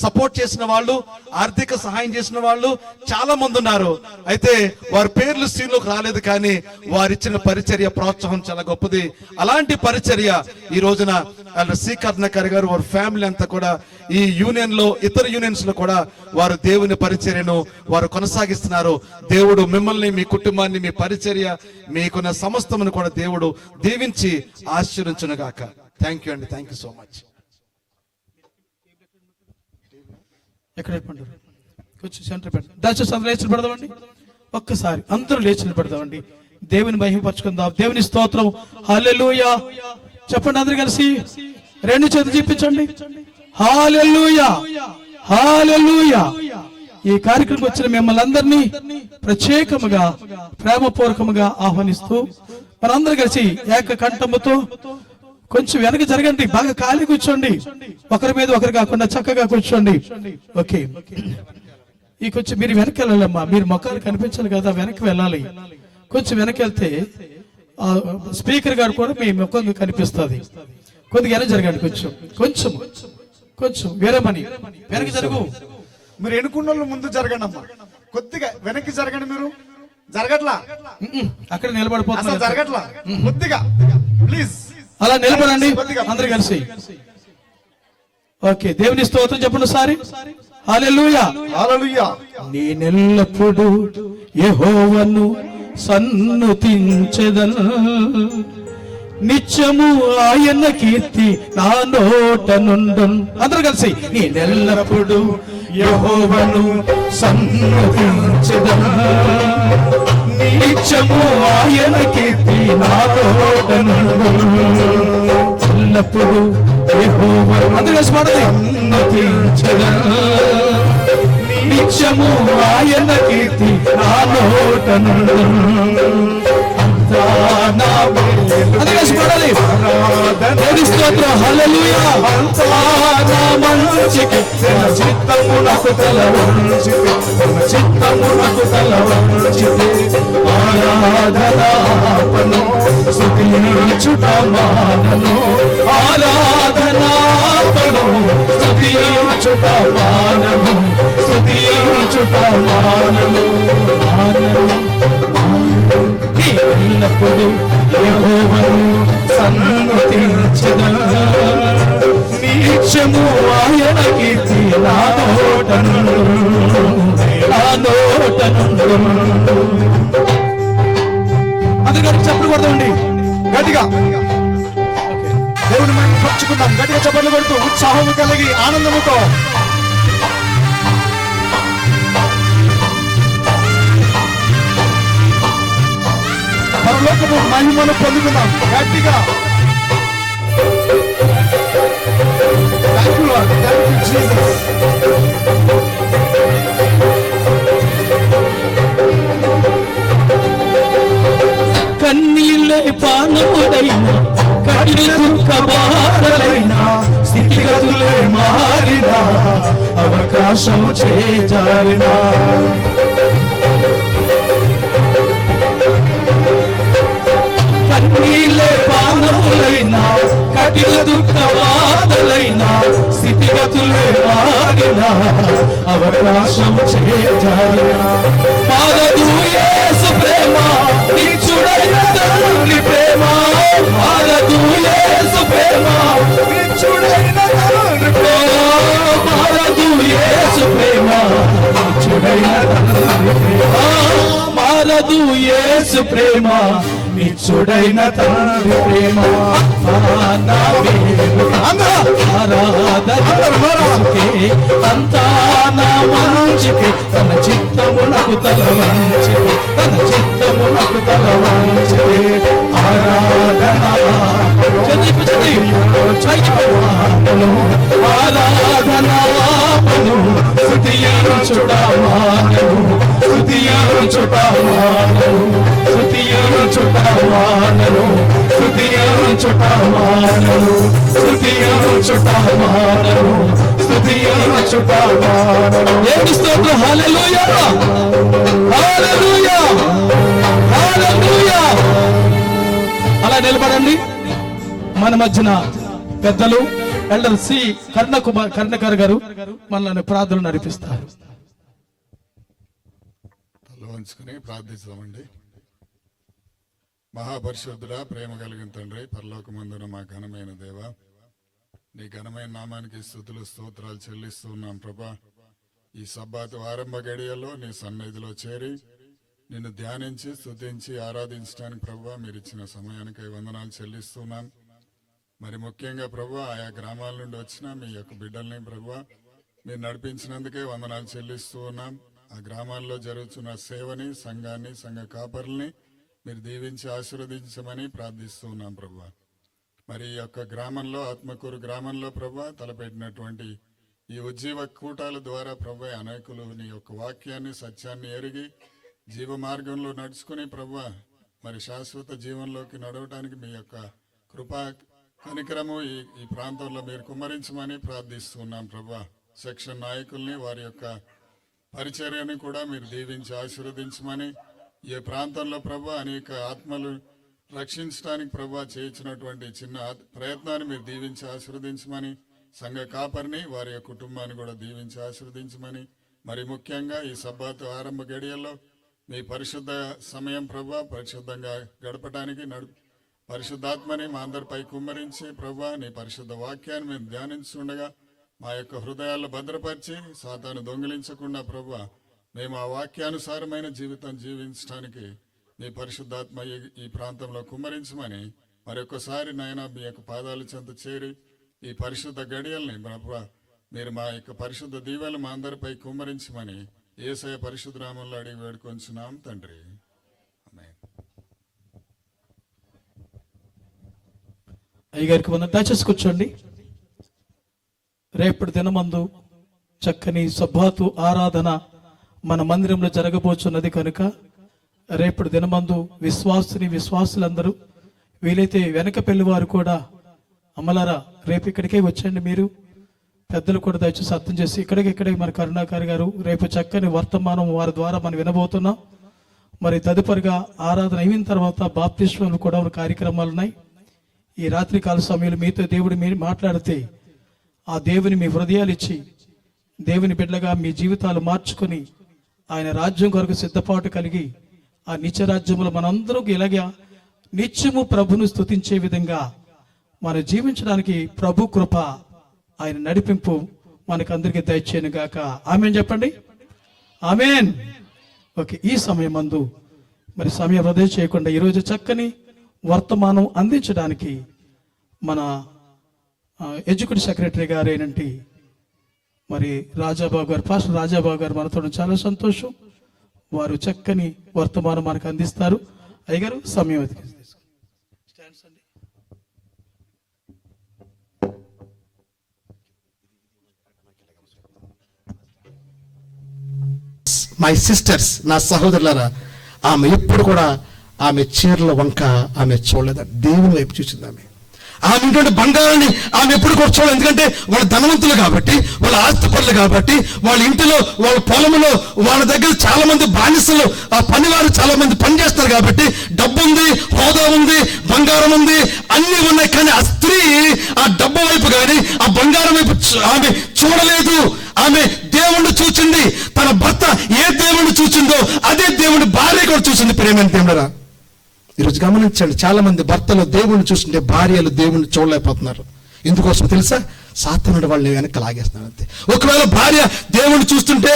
సపోర్ట్ చేసిన వాళ్ళు, ఆర్థిక సహాయం చేసిన వాళ్ళు చాలా మంది ఉన్నారు. అయితే వారి పేర్లు సీన్లోకి రాలేదు, కానీ వారిచ్చిన పరిచర్య ప్రోత్సాహం చాలా గొప్పది. అలాంటి పరిచర్య ఈ రోజున సి కర్ణకర్ గారు వారి ఫ్యామిలీ అంతా కూడా ఈ యూనియన్ లో, ఇతర యూనియన్స్ లో కూడా వారు దేవుని పరిచర్యను వారు కొనసాగిస్తున్నారు. దేవుడు మిమ్మల్ని, మీ కుటుంబాన్ని, మీ పరిచర్య, మీకున్న సమస్తమును కూడా దేవుడు దీవించి ఆశీర్వదించును గాక. థ్యాంక్ యూ అండి, థ్యాంక్ యూ సో మచ్. ఎక్కడ పండుగ కొంచెం సెంటర్ పెట్టండి. దయచేసి అందరూ లేచి పెడదామండి. ఒక్కసారి అందరూ లేచి పెడదామండి. దేవుని మహిమపరచుకుందాం. దేవుని స్తోత్రం. హల్లెలూయా చెప్పండి అందరూ కలిసి. రెండు చేతులు చూపించండి. హల్లెలూయా, హల్లెలూయా. ఈ కార్యక్రమం వచ్చిన మిమ్మల్ని అందరినీ ప్రత్యేకముగా ప్రేమపూర్వకముగా ఆహ్వానిస్తూ మనందరూ కలిసి ఏక కంఠముతో కొంచెం వెనక జరగండి. బాగా ఖాళీ కూర్చోండి. ఒకరి మీద ఒకరు కాకుండా చక్కగా కూర్చోండి. ఓకే, ఈ కొంచెం మీరు వెనక్కి వెళ్ళాలమ్మా. మీరు మొక్కలు కనిపించాలి కదా, వెనక్కి వెళ్ళాలి. కొంచెం వెనక్కి వెళ్తే స్పీకర్ గారు కూడా మీ ముఖం కనిపిస్తుంది. కొద్దిగా వెనక జరగండి. కొంచెం కొంచెం కొంచెం వేరేమని వెనక్కి జరుగు. మీరు ఎన్నుకున్న వాళ్ళు ముందు జరగండి అమ్మా. కొద్దిగా వెనక్కి జరగండి. మీరు జరగట్లా, అక్కడ నిలబడిపోతున్నారు. జరగట్లా, కొద్దిగా ప్లీజ్ అలా నిలబడండి అందరు కలిసి. ఓకే, దేవుని స్తోత్రం చెప్పండి ఒకసారి. హల్లెలూయా, హల్లెలూయా. నేనెల్లప్పుడు యెహోవాను సన్నుతించెదను, నిత్యము ఆయన కీర్తి నా నోట నుండును. అందరూ కలిసి. నేనెల్లప్పుడు యెహోవాను సన్నుతించెదను, నిత్యము ఆయన కీర్తి నా నోట నుండును. ఎల్లప్పుడు యెహోవాను అందరూ కలిసి పాడండి. సన్నుతించెదను, నిత్యము ఆయన కీర్తి నా నోట నుండును. అందరూ కలిసి పాడాలి. దేవుని స్తోత్రం. హల్లెలూయా. మంచికి చిత్తమునకు తల వంచితి, చిత్తమునకు తల వంచితి. ఆరాధనాపను స్తుతించుట మానను, ఆరాధనాపను స్తుతించుట మానను, స్తుతించుట మానను, మానను. ఎల్లప్పుడు యెహోవాను సన్నుతించెదను, నిత్యము ఆయన కీర్తి నా నోట నుండును, నా నోట నుండును. అందరూ గట్టిగా చప్పట్లు కొడదామండి. గట్టిగా దేవుని మనం పంచుకుందాం. గట్టిగా చప్పట్లు కొడుతూ ఉత్సాహము కలిగి ఆనందముతో పరలోకపు మహిమను పొందుకుందాం. గట్టిగా thank you lord, thank you Jesus. కన్నీళ్ళే పానముడైన, కఠిన దుఃఖ బాధలైన, స్థితిగతులే మారిన, అవకాశం చేజారిన, కన్నీళ్ళే పానములైన, కఠిన దుఃఖ బాధలైన, స్థితిగతులే మారిన, అవకాశం చేజారిన. మారదు యేసు ప్రేమ, నిత్యుడైన తండ్రి ప్రేమ. మారదు యేసు ప్రేమ, నిత్యుడైన తండ్రి ప్రేమ. మారదు యేసు ప్రేమ, నిత్యుడైన తండ్రి ప్రేమ. మారదు యేసు ప్రేమ, నిత్యుడైన తండ్రి ప్రేమ. ఆరాధనకే అంతా నా మంచికి, తన చిత్తమునకు తల వంచితి, తన చిత్తమునకు తల వంచితి. ఆరాధన ఆరాధనాపను స్తుతించుట స్తుతించుట మానను, స్తుతించుట మానను, స్తుతించుట మానను. దేవుని స్తోత్రం. హల్లెలూయా, హల్లెలూయా, హల్లెలూయా. అలా నిలబడండి. మన మధ్యన పెద్దలు ఎల్డర్ సి కర్ణకర్ గారు మనల్ని ప్రార్థనలు నడిపిస్తారు. తల వంచుకుని ప్రార్థిస్తామండి. మహాపరిశుద్ధుడా, ప్రేమ కలిగిన తండ్రి, పరలోకమందున మా ఘనమైన దేవ, నీ ఘనమైన నామానికి స్తుతులు స్తోత్రాలు చెల్లిస్తున్నాం ప్రభా. ఈ సబ్బాతు ఆరంభ గడియల్లో నీ సన్నిధిలో చేరి నిన్ను ధ్యానించి స్తుతించి ఆరాధించడానికి ప్రభా మీరు ఇచ్చిన సమయానికై వందనాలు చెల్లిస్తున్నాం. మరి ముఖ్యంగా ప్రభా ఆయా గ్రామాల నుండి వచ్చిన మీ యొక్క బిడ్డల్ని ప్రభా మీరు నడిపించినందుకే వందనాలు చెల్లిస్తూ ఉన్నాం. ఆ గ్రామాల్లో జరుగుతున్న సేవని, సంఘాన్ని, సంఘ కాపరుల్ని మీరు దీవించి ఆశీర్వదించమని ప్రార్థిస్తూ ఉన్నాం ప్రభా. మరి ఈ యొక్క గ్రామంలో, ఆత్మకూరు గ్రామంలో ప్రభా తలపెట్టినటువంటి ఈ ఉజ్జీవ కూటాల ద్వారా ప్రభా అనేకులు నీ యొక్క వాక్యాన్ని, సత్యాన్ని ఎరిగి జీవ మార్గంలో నడుచుకుని ప్రభా మరి శాశ్వత జీవంలోకి నడవటానికి మీ యొక్క కృపా కనికరము ఈ ప్రాంతంలో మీరు కుమ్మరించమని ప్రార్థిస్తున్నాం ప్రభా. సెక్షన్ నాయకుల్ని, వారి యొక్క పరిచర్యని కూడా మీరు దీవించి ఆశీర్వదించమని, ఈ ప్రాంతంలో ప్రభా అనేక ఆత్మలు రక్షించడానికి ప్రభా చేయించినటువంటి చిన్న ప్రయత్నాన్ని మీరు దీవించి ఆశీర్వదించమని, సంఘ కాపరిని, వారి యొక్క కుటుంబాన్ని కూడా దీవించి ఆశీర్వదించమని, మరి ముఖ్యంగా ఈ సబ్బాతు ఆరంభ గడియల్లో మీ పరిశుద్ధ సమయం ప్రభా పరిశుద్ధంగా గడపడానికి పరిశుద్ధాత్మని మా అందరిపై కుమ్మరించి ప్రభా నీ పరిశుద్ధ వాక్యాన్ని మేము ధ్యానించుండగా మా యొక్క హృదయాల్లో భద్రపరిచి సాతాను దొంగిలించకుండా ప్రభా మేము ఆ వాక్యానుసారమైన జీవితం జీవించడానికి నీ పరిశుద్ధాత్మ ఈ ప్రాంతంలో కుమ్మరించమని మరొకసారి నాయన మీ యొక్క పాదాల చెంత చేరి ఈ పరిశుద్ధ గడియల్ని ప్రభా మీరు మా యొక్క పరిశుద్ధ దీవెలు మా అందరిపై కుమ్మరించమని యేసయ్య పరిశుద్ధ నామములో అడిగి వేడుకొంచున్నాం తండ్రి. ఆమేన్. అయ్యగారికి మనం దయచేసి కూర్చోండి. రేపటి దినమందు చక్కని సబ్బాతు ఆరాధన మన మందిరంలో జరగబోతున్నది కనుక రేపటి దినమందు విశ్వాసులందరూ వీలైతే వెనక పెళ్లివారు కూడా అమలారా రేపు ఇక్కడికే వచ్చండి. మీరు పెద్దలు కూడా దయచేసి అర్థం చేసి ఇక్కడికి మన కరుణాకర్ గారు రేపు చక్కని వర్తమానం వారి ద్వారా మనం వినబోతున్నాం. మరి తదుపరిగా ఆరాధన అయిన తర్వాత బాప్తిస్వాలు కూడా కార్యక్రమాలు ఉన్నాయి. ఈ రాత్రికాల సమయంలో మీతో దేవుడు మీరు మాట్లాడితే ఆ దేవుని మీ హృదయాలు ఇచ్చి దేవుని బిడ్డలుగా మీ జీవితాలు మార్చుకొని ఆయన రాజ్యం కొరకు సిద్ధపాటు కలిగి ఆ నిత్య రాజ్యంలో మనందరూ ఇలాగా నిత్యము ప్రభును స్తుతించే విధంగా మనం జీవించడానికి ప్రభు కృప ఆయన నడిపింపు మనకందరికీ దయచేయను గాక. ఆమేన్ చెప్పండి. ఆమేన్. ఓకే, ఈ సమయం మందు మరి సమయం వృధా చేయకుండా ఈరోజు చక్కని వర్తమానం అందించడానికి మన ఎడ్యుకేషన్ సెక్రటరీ గారు అయినట్టి మరి రాజాబాబు గారు, పాస్టర్ రాజాబాబు గారు మనతో చాలా సంతోషం. వారు చక్కని వర్తమానం మనకు అందిస్తారు. అయ్యగారు సమయం మై సిస్టర్స్, నా సహోదరులారా, ఆమె ఎప్పుడు కూడా ఆమె చీరల వంక ఆమె చూడలేదు, దేవుని వైపు చూసింది. ఆమె ఇంటువంటి బంగారాన్ని ఆమె ఎప్పుడు కూడా చూడలేదు. ఎందుకంటే వాళ్ళ ధనవంతులు కాబట్టి, వాళ్ళ ఆస్తిపరులు కాబట్టి, వాళ్ళ ఇంటిలో, వాళ్ళ పొలంలో వాళ్ళ దగ్గర చాలా మంది బానిసలు, ఆ పనివారు చాలా మంది పనిచేస్తారు కాబట్టి డబ్బు ఉంది, హోదా ఉంది, బంగారం ఉంది, అన్ని ఉన్నాయి. కానీ ఆ స్త్రీ ఆ డబ్బు వైపు కానీ ఆ బంగారం వైపు ఆమె చూడలేదు. ఆమె దేవుణ్ణి చూచింది. తన భర్త ఏ దేవుణ్ణి చూచిందో అదే దేవుని భార్య కూడా చూసింది. ప్రేమైన దేవుడరా, ఈరోజు గమనించండి, చాలా మంది భర్తలు దేవుణ్ణి చూస్తుంటే భార్యలు దేవుణ్ణి చూడలేకపోతున్నారు. ఎందుకోసం తెలుసా? సాతానుడు వాళ్ళని వెనక్కి లాగేస్తున్నాడు అంతే. ఒకవేళ భార్య దేవుణ్ణి చూస్తుంటే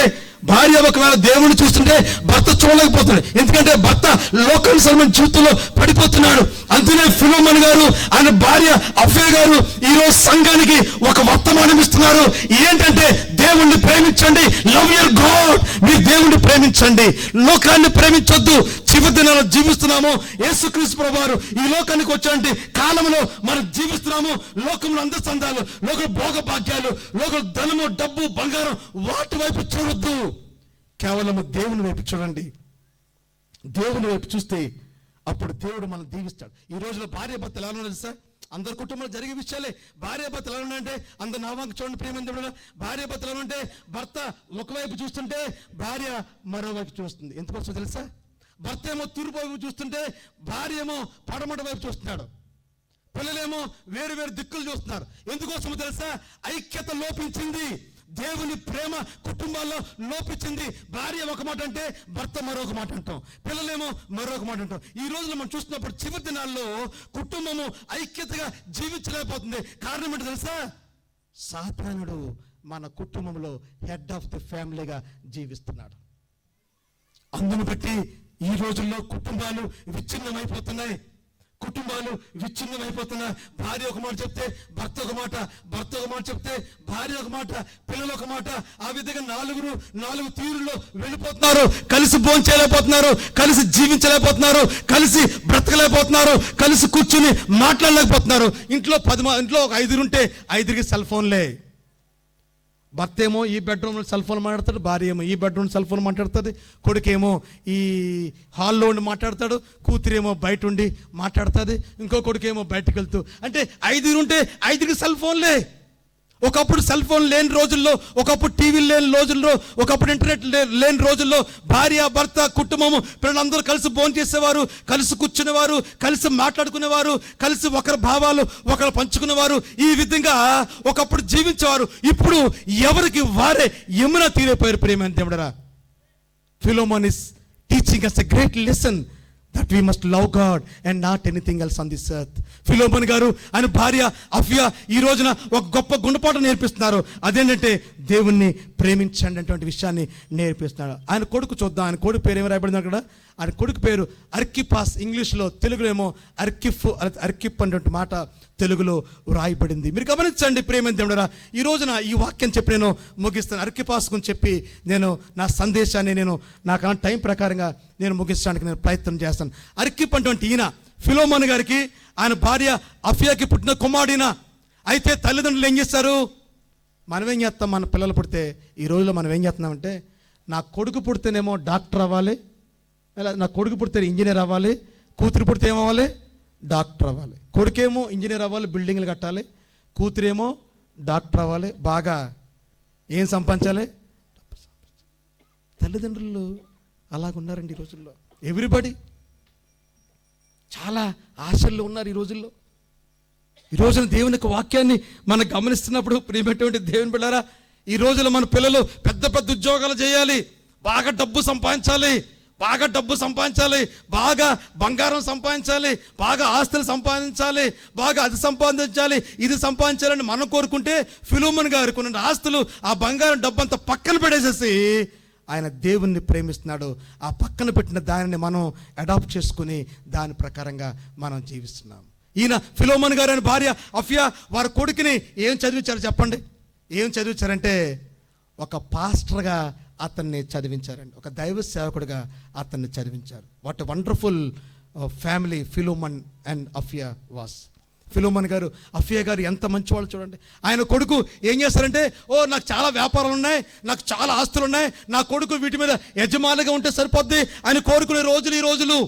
భర్త చూడలేకపోతున్నాడు. ఎందుకంటే భర్త లోకానుసరమైన జీవితంలో పడిపోతున్నాడు. అందునే ఫిలోమన్ గారు, ఆయన భార్య అఫ్య గారు ఈరోజు సంఘానికి ఒక వర్తమానం ఇస్తున్నారు. ఏంటంటే దేవుణ్ణి ప్రేమించండి, లవ్ యువర్ గాడ్. మీరు దేవుణ్ణి ప్రేమించండి, లోకాన్ని ప్రేమించొద్దు. చివరి దినాల్లో జీవిస్తున్నాము. యేసుక్రీస్తు ప్రభువారు ఈ లోకానికి వచ్చే కాలంలో మనం జీవిస్తున్నాము. లోకంలో అందచందాలు, లోక భోగ భాగ్యాలు, లోక ధనము, డబ్బు, బంగారం, వాటి వైపు చూడొద్దు. కేవలము దేవుని వైపు చూడండి. దేవుని వైపు చూస్తే అప్పుడు దేవుడు మనం దీవిస్తాడు. ఈ రోజులో భార్య భర్తలు ఎలా ఉన్నారు తెలుసా? అందరు కుటుంబంలో జరిగే విషయాలే. భార్య భర్తలు ఎలా ఉన్నాయంటే అందరు నా వంక చూడండి ప్రేమ. భార్య భర్తలు ఎలా ఉంటే భర్త ఒకవైపు చూస్తుంటే భార్య మరోవైపు చూస్తుంది. ఎందుకోసం తెలుసా? భర్త ఏమో తూర్పు వైపు చూస్తుంటే భార్య ఏమో పడమట వైపు చూస్తున్నాడు. పిల్లలేమో వేరు వేరు దిక్కులు చూస్తున్నారు. ఎందుకోసమో తెలుసా? ఐక్యత లోపించింది. దేవుని ప్రేమ కుటుంబాల్లో లోపించింది. భార్య ఒక మాట అంటే భర్త మరొక మాట అంటాం, పిల్లలేమో మరొక మాట అంటాం. ఈ రోజున మనం చూస్తున్నప్పుడు చివరి దినాల్లో కుటుంబము ఐక్యతగా జీవించలేకపోతుంది. కారణం ఏంటో తెలుసా? సాతానుడు మన కుటుంబంలో హెడ్ ఆఫ్ ది ఫ్యామిలీగా జీవిస్తున్నాడు. అందును బట్టి ఈ రోజుల్లో కుటుంబాలు విచ్ఛిన్నమైపోతున్నాయి. భార్య ఒక మాట చెప్తే భర్త ఒక మాట, భర్త ఒక మాట చెప్తే భార్య ఒక మాట, పిల్లలు ఒక మాట. ఆ విధంగా నాలుగు తీరుల్లో వెళ్ళిపోతున్నారు. కలిసి భోంచేయలేకపోతున్నారు, కలిసి జీవించలేకపోతున్నారు, కలిసి బ్రతకలేకపోతున్నారు, కలిసి కూర్చుని మాట్లాడలేకపోతున్నారు. ఇంట్లో ఒక 5 ఉంటే 5కి సెల్ ఫోన్లే. భర్త ఏమో ఈ బెడ్రూమ్లో సెల్ ఫోన్ మాట్లాడతాడు, భార్య ఏమో ఈ బెడ్రూమ్ సెల్ ఫోన్ మాట్లాడుతుంది, కొడుకేమో ఈ హాల్లో ఉండి మాట్లాడతాడు, కూతురేమో బయట ఉండి మాట్లాడుతుంది, ఇంకో కొడుకేమో బయటకు వెళ్తూ. అంటే 5 ఉంటే 5కి సెల్ ఫోన్లే. ఒకప్పుడు సెల్ ఫోన్ లేని రోజుల్లో, ఒకప్పుడు టీవీలు లేని రోజుల్లో, ఒకప్పుడు ఇంటర్నెట్ లేని రోజుల్లో భార్య భర్త కుటుంబము పిల్లలందరూ కలిసి భోజనం చేసేవారు, కలిసి కూర్చునేవారు, కలిసి మాట్లాడుకునేవారు, కలిసి ఒకరి భావాలు ఒకరు పంచుకునేవారు. ఈ విధంగా ఒకప్పుడు జీవించేవారు. ఇప్పుడు ఎవరికి వారే యమున తీరైపోయారు. ప్రేమ దేవుడరా, Philemon is teaching us a great lesson that we must love God and not anything else on this earth. Philemon గారు ఆయన భార్య అఫ్యా ఈ రోజున ఒక గొప్ప గుణపాఠం నేర్పిస్తున్నారు. అదేంటంటే దేవుణ్ణి ప్రేమించండి అటువంటి విషయాన్ని నేర్పిస్తున్నారు. ఆయన కొడుకు చూద్దాం. ఆయన కొడుకు పేరు ఏమి రాయబడింది అక్కడ? ఆయన కొడుకు పేరు అర్కిపాస్. ఇంగ్లీష్లో, తెలుగులో ఏమో అర్కిప్ అనేటువంటి మాట తెలుగులో రాయబడింది. మీరు గమనించండి ప్రేమ దేవుడరా. ఈ రోజున ఈ వాక్యం చెప్పి నేను ముగిస్తాను. అర్కిపాస్ గురించి చెప్పి నేను నా సందేశాన్ని నాకు టైం ప్రకారంగా నేను ముగించడానికి నేను ప్రయత్నం చేస్తాను. అర్కిప్ అటువంటి ఈయన ఫిలోమోన్ గారికి ఆయన భార్య అఫియాకి పుట్టిన కుమారుడిన. అయితే తల్లిదండ్రులు ఏం చేస్తారు? మనం ఏం చేస్తాం? మన పిల్లలు పుడితే ఈ రోజులో మనం ఏం చేస్తున్నామంటే, నా కొడుకు పుడితేనేమో డాక్టర్ అవ్వాలి, నా కొడుకు పుడితే ఇంజనీర్ అవ్వాలి, కూతురు పుడితే ఏమవ్వాలి? డాక్టర్ అవ్వాలి. కొడుకేమో ఇంజనీర్ అవ్వాలి, బిల్డింగ్లు కట్టాలి, కూతురేమో డాక్టర్ అవ్వాలి, బాగా ఏం సంపాదించాలి? తల్లిదండ్రులు అలాగున్నారండి ఈ రోజుల్లో. ఎవ్రీబడి చాలా ఆశల్లో ఉన్నారు ఈ రోజుల్లో. ఈ రోజున దేవుని యొక్క వాక్యాన్ని మనం గమనిస్తున్నప్పుడు ప్రియమైనటువంటి దేవుని బిడ్డలారా, ఈ రోజులో మన పిల్లలు పెద్ద పెద్ద ఉద్యోగాలు చేయాలి, బాగా డబ్బు సంపాదించాలి, బాగా బంగారం సంపాదించాలి, బాగా ఆస్తులు సంపాదించాలి, బాగా అది సంపాదించాలి, ఇది సంపాదించాలని మనం కోరుకుంటే, ఫిలోమోన్ గారు కొన్ని ఆస్తులు ఆ బంగారం డబ్బు అంతా పక్కన పెడేసేసి ఆయన దేవుణ్ణి ప్రేమిస్తున్నాడు. ఆ పక్కన పెట్టిన దానిని మనం అడాప్ట్ చేసుకుని దాని ప్రకారంగా మనం జీవిస్తున్నాం. ఈయన ఫిలోమోన్ గారు ఆయన భార్య అఫ్యా వారి కొడుకుని ఏం చదివించారు చెప్పండి? ఏం చదివించారంటే ఒక పాస్టర్గా అతన్ని చదివించారండి, ఒక దైవ సేవకుడిగా అతన్ని చదివించారు. What a wonderful family Philemon and Apphia was. Philemon గారు అఫ్యా గారు ఎంత మంచివాళ్ళు చూడండి. ఆయన కొడుకు ఏం చేస్తారంటే, నాకు చాలా వ్యాపారాలు ఉన్నాయి, నాకు చాలా ఆస్తులు ఉన్నాయి, నా కొడుకు వీటి మీద యజమానిగా ఉంటే సరిపోద్ది అని కోరుకునే రోజులు ఈ రోజులు.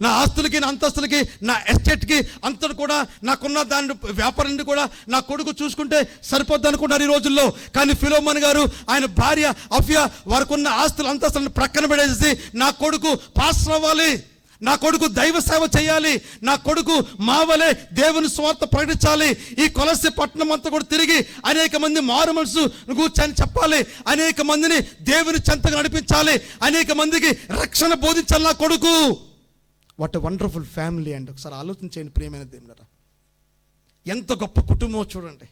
నా ఆస్తులకి, నా అంతస్తులకి, నా ఎస్టేట్కి అంతటి కూడా నాకున్న దాని వ్యాపారాన్ని కూడా నా కొడుకు చూసుకుంటే సరిపోద్ది అనుకున్నారు ఈ రోజుల్లో. కానీ ఫిలోమోన్ గారు ఆయన భార్య అఫ్యా వారికి ఉన్న ఆస్తులు అంతస్తులను ప్రక్కన పెడేసి, నా కొడుకు పాస్టర్ అవ్వాలి, నా కొడుకు దైవ సేవ చేయాలి, నా కొడుకు మావలే దేవుని స్వార్థ ప్రకటించాలి, ఈ కొలసి పట్టణం అంతా కూడా తిరిగి అనేక మంది మారు మనసు కూర్చొని చెప్పాలి, అనేక మందిని దేవుని చెంతగా నడిపించాలి, అనేక మందికి రక్షణ బోధించాలి నా కొడుకు. వాట్ ఎ వండర్ఫుల్ ఫ్యామిలీ అండి. ఒకసారి ఆలోచించండి ప్రియమైన దేవులారా, ఎంత గొప్ప కుటుంబం చూడండి.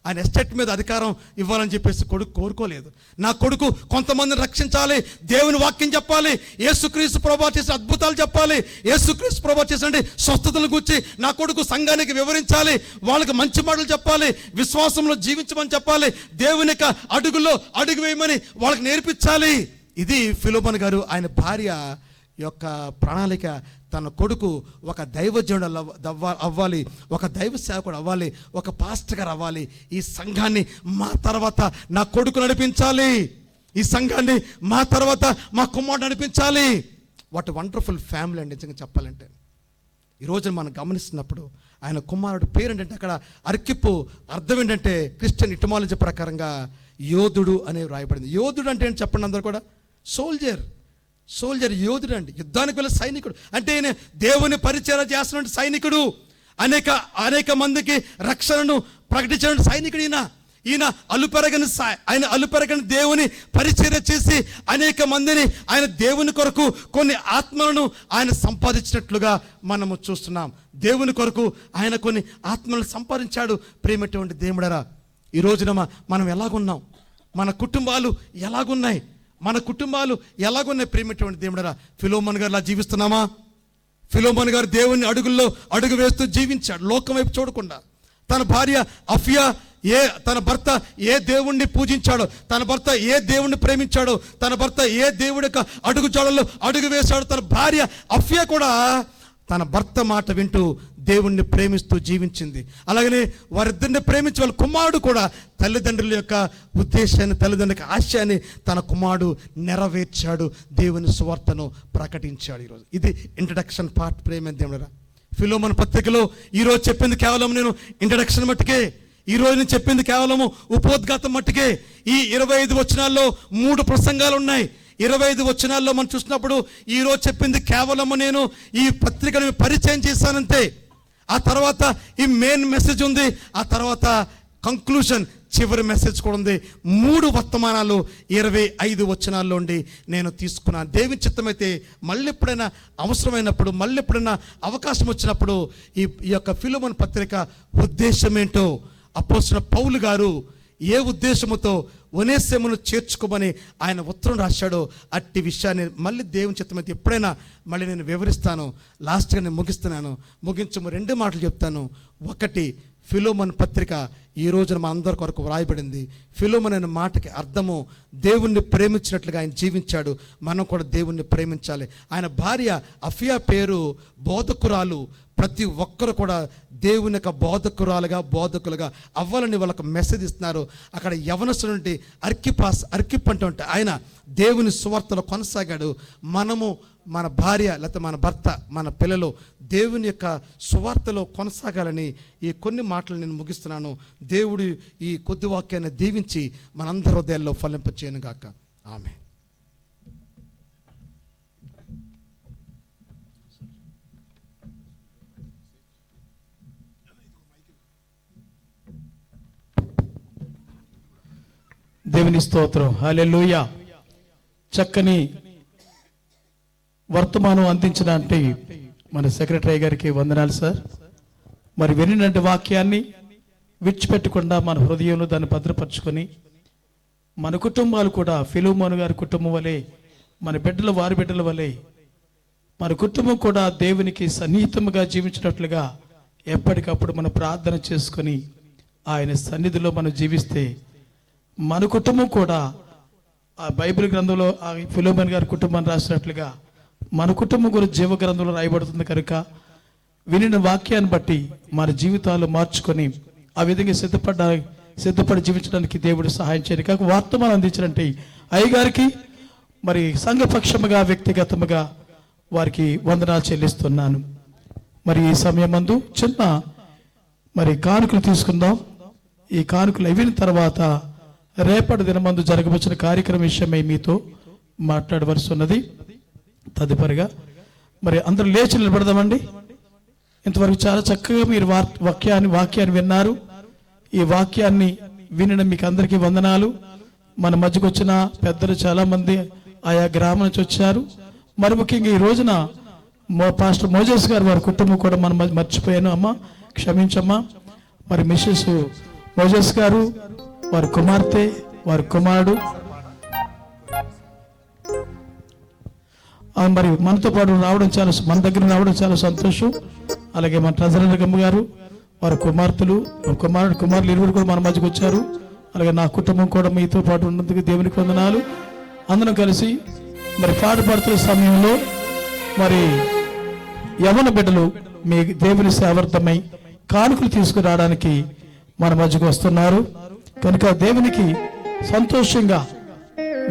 ఆయన ఎస్టేట్ మీద అధికారం ఇవ్వాలని చెప్పేసి కొడుకు కోరుకోలేదు. నా కొడుకు కొంతమందిని రక్షించాలి, దేవుని వాక్యం చెప్పాలి, యేసుక్రీస్తు ప్రభువు చేసిన అద్భుతాలు చెప్పాలి, యేసుక్రీస్తు ప్రభువు చేసిన స్వస్థతల గురించి నా కొడుకు సంఘానికి వివరించాలి, వాళ్ళకి మంచి మాటలు చెప్పాలి, విశ్వాసంలో జీవించమని చెప్పాలి, దేవుని యొక్క అడుగులో అడుగు వేయమని వాళ్ళకి నేర్పించాలి. ఇది ఫిలోమోన్ గారు ఆయన భార్య యొక్క ప్రణాళిక. తన కొడుకు ఒక దైవజనుడు అవ్వాలి, ఒక దైవ సేవకుడు అవ్వాలి, ఒక పాస్టర్ గారు అవ్వాలి, ఈ సంఘాన్ని మా తర్వాత నా కొడుకు నడిపించాలి, ఈ సంఘాన్ని మా తర్వాత మా కుమారుడు నడిపించాలి. వాట్ వండర్ఫుల్ ఫ్యామిలీ అండి నిజంగా చెప్పాలంటే. ఈ రోజున మనం గమనిస్తున్నప్పుడు ఆయన కుమారుడు పేరు ఏంటంటే అక్కడ అర్కిప్పు అర్థం ఏంటంటే క్రిస్టియన్ ఇటమాలజీ ప్రకారంగా యోధుడు అనే రాయబడింది. యోధుడు అంటే ఏంటి చెప్పండి అందరూ కూడా? సోల్జర్ యోధుడు అండి, యుద్ధానికి వెళ్ళే సైనికుడు. అంటే ఈయన దేవుని పరిచయం చేస్తున్న సైనికుడు, అనేక మందికి రక్షణను ప్రకటించిన సైనికుడు ఈయన అలుపెరగని దేవుని పరిచర్య చేసి అనేక మందిని ఆయన దేవుని కొరకు కొన్ని ఆత్మలను ఆయన సంపాదించినట్లుగా మనము చూస్తున్నాం. దేవుని కొరకు ఆయన కొన్ని ఆత్మలను సంపాదించాడు. ప్రేమటువంటి దేవుడరా, ఈ రోజున మనం ఎలాగున్నాం? మన కుటుంబాలు ఎలాగున్నాయి? ప్రేమటువంటి దేవుడరా, ఫిలోమోను గారిలా జీవిస్తున్నామా? ఫిలోమోను గారు దేవుని అడుగుల్లో అడుగు వేస్తూ జీవించాడు, లోకం వైపు చూడకుండా. తన భార్య అఫియా తన భర్త ఏ దేవుణ్ణి పూజించాడో, తన భర్త ఏ దేవుణ్ణి ప్రేమించాడో, తన భర్త ఏ దేవుడి యొక్క అడుగు జాడల్లో అడుగు వేశాడో, తన భార్య అఫియా కూడా తన భర్త మాట వింటూ దేవుణ్ణి ప్రేమిస్తూ జీవించింది. అలాగనే వారిద్దరిని ప్రేమించే వాళ్ళ కుమారుడు కూడా తల్లిదండ్రుల యొక్క ఉద్దేశాన్ని, తల్లిదండ్రుల ఆశయాన్ని తన కుమారుడు నెరవేర్చాడు, దేవుని సువార్తను ప్రకటించాడు. ఈరోజు ఇది ఇంట్రడక్షన్ పార్ట్. ప్రేమ దేవుడరా, ఫిలోమోను పత్రికలో ఈరోజు చెప్పింది కేవలం నేను ఇంట్రడక్షన్ మట్టుకే. ఈరోజు నేను చెప్పింది కేవలము ఉపోద్ఘాతం మట్టుకే. ఈ 25 వచనాల్లో 3 ప్రసంగాలు ఉన్నాయి. 25 వచనాల్లో మనం చూసినప్పుడు ఈరోజు చెప్పింది కేవలము నేను ఈ పత్రికను పరిచయం చేశానంతే. ఆ తర్వాత ఈ మెయిన్ మెసేజ్ ఉంది, ఆ తర్వాత కంక్లూషన్, చివరి మెసేజ్ కూడా ఉంది. 3 వర్తమానాలు 25 వచనాల్లో ఉండి నేను తీసుకున్నాను. దేవుని చిత్తమైతే మళ్ళీ ఎప్పుడైనా అవసరమైనప్పుడు, మళ్ళీ ఎప్పుడైనా అవకాశం వచ్చినప్పుడు ఈ యొక్క ఫిలోమోను పత్రిక ఉద్దేశం ఏంటో, అపోస్తలుడైన పౌలు గారు ఏ ఉద్దేశముతో ఒనేసిమును చేర్చుకోమని ఆయన ఉత్తరం రాశాడో అట్టి విషయాన్ని మళ్ళీ దేవుని చిత్తమైతే ఎప్పుడైనా మళ్ళీ నేను వివరిస్తాను. లాస్ట్గా నేను ముగించము 2 మాటలు చెప్తాను. ఒకటి, ఫిలోమోను పత్రిక ఈ రోజున మన అందరి కొరకు వ్రాయబడింది. ఫిలోమోను అనే మాటకి అర్థము దేవుణ్ణి ప్రేమించినట్లుగా ఆయన జీవించాడు. మనం కూడా దేవుణ్ణి ప్రేమించాలి. ఆయన భార్య అఫియా పేరు బోధకురాలు. ప్రతి ఒక్కరు కూడా దేవుని యొక్క బోధకులుగా అవ్వాలని వాళ్ళకు మెసేజ్ ఇస్తున్నారు. అక్కడ యవనస్తుడు నుండి అర్కిప్ అంటుంటే ఆయన దేవుని సువార్తలో కొనసాగాడు. మనము మన భార్య లేకపోతే మన భర్త, మన పిల్లలు దేవుని యొక్క సువార్తలో కొనసాగాలని ఈ కొన్ని మాటలు నేను ముగిస్తున్నాను. దేవుడు ఈ కొద్ది వాక్యాన్ని దీవించి మనందరి హృదయాల్లో ఫలింపచేయను గాక. ఆమేన్. దేవుని స్తోత్రం, హల్లెలూయా. చక్కని వర్తమానం అందించడానికి మన సెక్రటరీ గారికి వందనాలు సార్. మరి వినినటువంటి వాక్యాన్ని విడిచిపెట్టకుండా మన హృదయంలో దాన్ని భద్రపరచుకొని మన కుటుంబాలు కూడా ఫిలోమోను గారి కుటుంబం వలె, మన బిడ్డల వారి బిడ్డల వలె మన కుటుంబం కూడా దేవునికి సన్నిహితంగా జీవించినట్లుగా ఎప్పటికప్పుడు మనం ప్రార్థన చేసుకొని ఆయన సన్నిధిలో మనం జీవిస్తే మన కుటుంబం కూడా ఆ బైబిల్ గ్రంథంలో ఆ ఫిలోమోను గారి కుటుంబాన్ని రాసినట్లుగా మన కుటుంబం కూడా జీవ గ్రంథంలో రాయబడుతుంది. కనుక వినిన వాక్యాన్ని బట్టి మన జీవితాలు మార్చుకొని ఆ విధంగా సిద్ధపడి జీవించడానికి దేవుడు సహాయం చేయను. కాక వర్తమానం అందించినట్టు అయ్యగారికి మరి సంఘపక్షముగా వ్యక్తిగతముగా వారికి వందనాలు చెల్లిస్తున్నాను. మరి ఈ సమయమందు చిన్న మరి కానుకలు తీసుకుందాం. ఈ కానుకలు అయిన తర్వాత రేపటి దినమందు జరగవచ్చిన కార్యక్రమం విషయమై మీతో మాట్లాడవలసి ఉన్నది. తదుపరిగా మరి అందరూ లేచి నిలబడదామండి. ఇంతవరకు చాలా చక్కగా మీరు వాక్యాన్ని విన్నారు. ఈ వాక్యాన్ని వినిన మీకు అందరికీ వందనాలు. మన మధ్యకు వచ్చిన పెద్దలు చాలా మంది ఆయా గ్రామం నుంచి వచ్చారు. మరి ముఖ్యంగా ఈ రోజున పాస్టర్ మోజెస్ గారు వారి కుటుంబం కూడా మనం మర్చిపోయాను. అమ్మ క్షమించమ్మా. మరి మిస్సెస్ మోజెస్ గారు, వారి కుమార్తె, వారి కుమారుడు మరి మనతో పాటు రావడం మన దగ్గర రావడం చాలా సంతోషం. అలాగే మన ట్రెజరర్ గమ్మ గారు, వారి కుమార్తెలు, కుమారులు 20 కూడా మన మధ్యకు వచ్చారు. అలాగే నా కుటుంబం కూడా మీతో పాటు ఉన్నందుకు దేవునికి వందనాలు. అందరం కలిసి మరి పాడుతున్న సమయంలో మరి యవన బిడ్డలు మీ దేవుని సేవార్థమై కానుకలు తీసుకురావడానికి మన మధ్యకు వస్తున్నారు. కనుక దేవునికి సంతోషంగా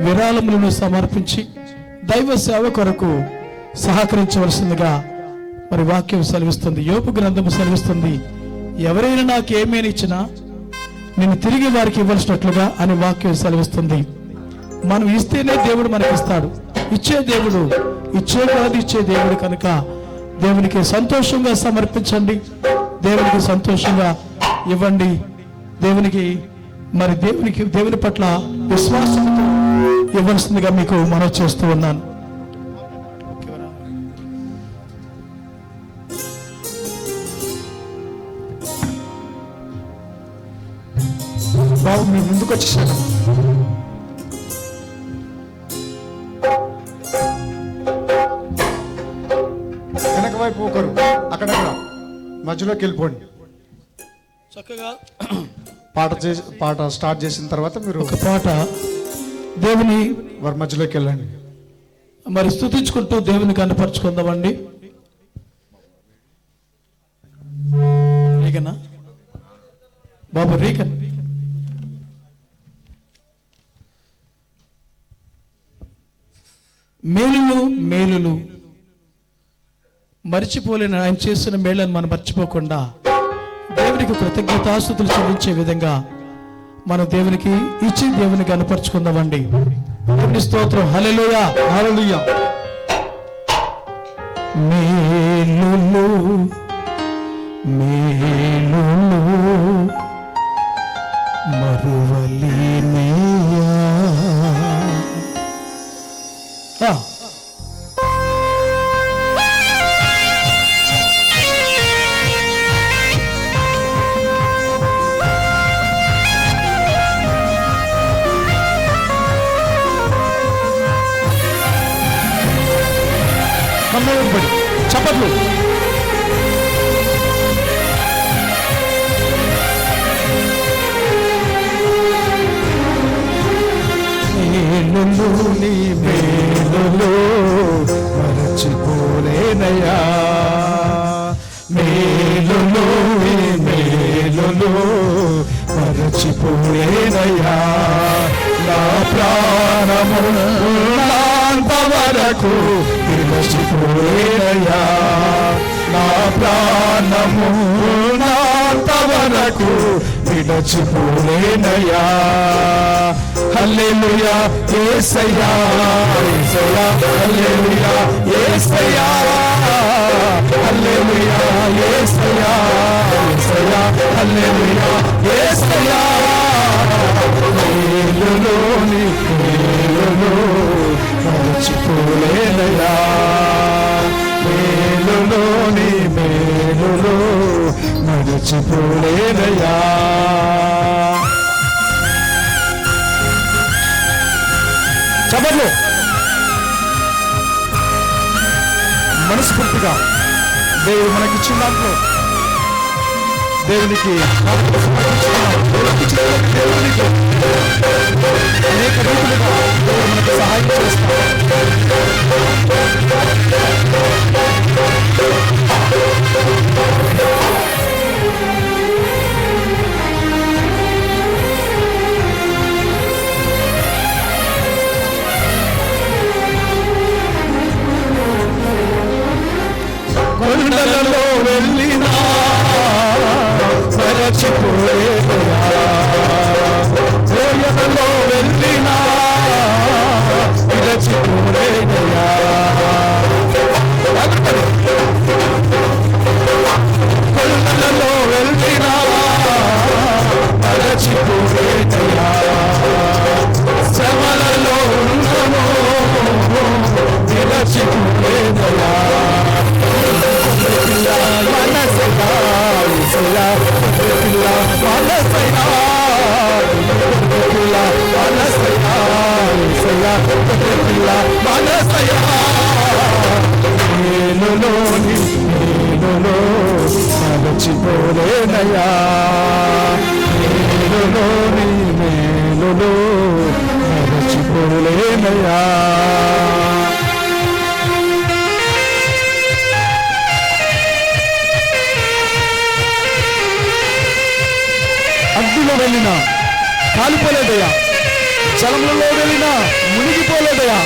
విరాళములను సమర్పించి దైవ సేవ కొరకు సహకరించవలసిందిగా మరి వాక్యం సెలవిస్తుంది, యోబు గ్రంథము సెలవిస్తుంది, ఎవరైనా నాకు ఏమైనా ఇచ్చినా నేను తిరిగి వారికి ఇవ్వాల్సినట్లుగా అని వాక్యం సెలవిస్తుంది. మనం ఇస్తేనే దేవుడు మనకి ఇస్తాడు. ఇచ్చే దేవుడు, ఇచ్చే దేవుడు కనుక దేవునికి సంతోషంగా సమర్పించండి, దేవునికి సంతోషంగా ఇవ్వండి. దేవుని పట్ల విశ్వాసంతో ఇవ్వాల్సిందిగా మీకు మనవి చేస్తూ ఉన్నాను. బాబు మీ ముందుకు వచ్చేసాడు. వెనక వైపు ఒకరు అక్కడక్కడ మధ్యలోకి వెళ్ళిపోండి. చక్కగా పాట స్టార్ట్ చేసిన తర్వాత మీరు ఒక పాట దేవుని వారి మధ్యలోకి వెళ్ళండి. మరి స్తుతించుకుంటూ దేవుని కనపరుచుకుందామండి. రీగనా బాబు, రీగన్ మేలులు మర్చిపోలేని ఆయన చేసిన మేళ్ళను మనం మర్చిపోకుండా దేవునికి కృతజ్ఞతాస్తుతులు చెల్లించే విధంగా మనం దేవునికి ఇచ్చి దేవుని కనపరుచుకుందామండి. దేవుని స్తోత్రం. హల్లెలూయా, హల్లెలూయా. మేలులు మరువలేనయ్యా. చప్పట్లు. మేలులు మరచిపోలేనయ్యా, మేలులు మరచిపోలేనయ్యా. నా ప్రాణము వరకు విరచిపోలేనయ్యా, నా ప్రాణము వరకు విరచిపోలేనయ్యా. హల్లెలూయా యేసయ్యా, యేసయ్యా, హల్లెలూయా యేసయ్యా, హల్లెలూయా యేసయ్యా, యేసయ్యా, హల్లెలూయా యేసయ్యా. మేలులు మరచిపోలేనయ్యా, మేలులు మరచిపోలేనయ్యా. చప్పట్లు. మనస్ఫూర్తిగా దేవుడు మనకిచ్చిన దాంట్లో దేవునికి అనేక రీతులుగా దేవుడు మనకు సహాయం చేస్తాడు. కొండలలో వెళ్ళినా మరచిపోలేనయ్యా, జోయలలో వెళ్ళినా విరచిపోలేనయ్యా. కొండలలో వెళ్ళినా మరచిపోలేనయ్యా, శ్రమలలో ఉన్నను విరచిపోలేనయ్యా. మరచిపోలేనయ్యా, మేలులో మరచిపోలేనయ్యా. అగ్నిలో వెళ్ళినా కాలిపోలేదయ్యా, జలములలో వెళ్ళినా మునిగిపోలేదయ్యా.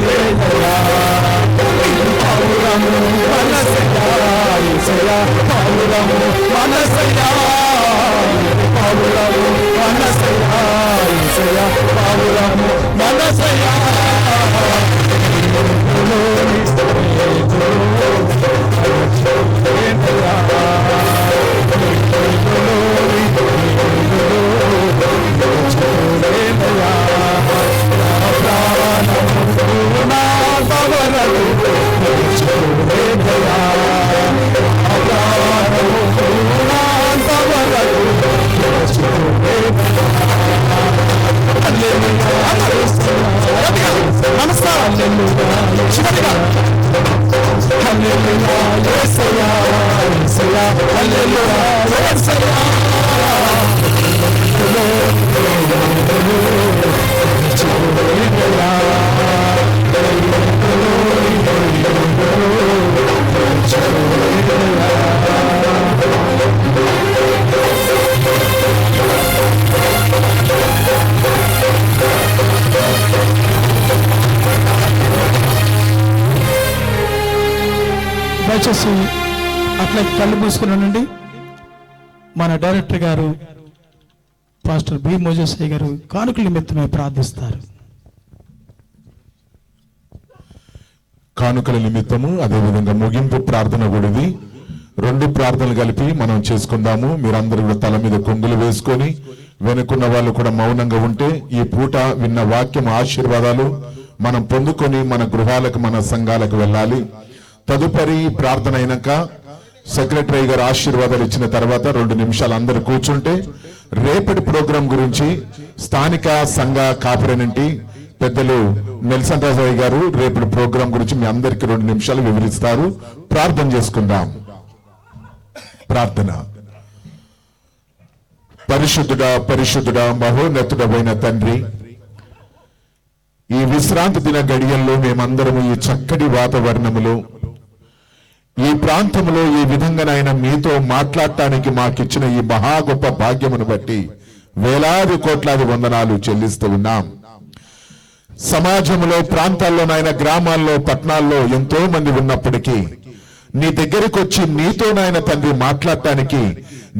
లేదయా పావురము మనసయ్యా యేసయ్యా పావురము మనసయ్యా పావురము మనసయ్యా యేసయ్యా పావురము మనసయ్యా దయచేసి అట్లా కళ్ళు మూసుకున్నానండి. మన డైరెక్టర్ గారు పాస్టర్ బి మోజేసయ్య గారు కానుకల నిమిత్తమే ప్రార్థిస్తారు. కానుకల నిమిత్తము అదేవిధంగా ముగింపు ప్రార్థన కూడా ఇది. 2 ప్రార్థనలు కలిపి మనం చేసుకుందాము. మీరందరూ కూడా తల మీద కొంగులు వేసుకొని వెనుకున్న వాళ్ళు కూడా మౌనంగా ఉంటే ఈ పూట విన్న వాక్యం ఆశీర్వాదాలు మనం పొందుకొని మన గృహాలకు మన సంఘాలకు వెళ్ళాలి. తదుపరి ప్రార్థన అయినాక సెక్రటరీ గారు ఆశీర్వాదాలు ఇచ్చిన తర్వాత 2 నిమిషాలు అందరూ కూర్చుంటే రేపటి ప్రోగ్రాం గురించి స్థానిక సంఘ కాపరేనంటి పెద్దలు నెల్సన్ రాజయ్య గారు రేపటి ప్రోగ్రాం గురించి మీ అందరికి 2 నిమిషాలు వివరిస్తారు. ప్రార్థన చేసుకుందాం. ప్రార్థన. పరిశుద్ధుడా పరిశుద్ధుడా మహోన్నతుడమైన తండ్రి, ఈ విశ్రాంతి దిన గడియల్లో మేమందరము ఈ చక్కటి వాతావరణములో ఈ ప్రాంతంలో ఈ విధంగానైనా మీతో మాట్లాడటానికి మాకిచ్చిన ఈ మహా గొప్ప భాగ్యమును బట్టి వేలాది కోట్లాది వందనాలు చెల్లిస్తూ ఉన్నాం. సమాజంలో ప్రాంతాల్లోనైనా గ్రామాల్లో పట్టణాల్లో ఎంతో మంది ఉన్నప్పటికీ నీ దగ్గరికి వచ్చి నీతోనైనా తండ్రి మాట్లాడటానికి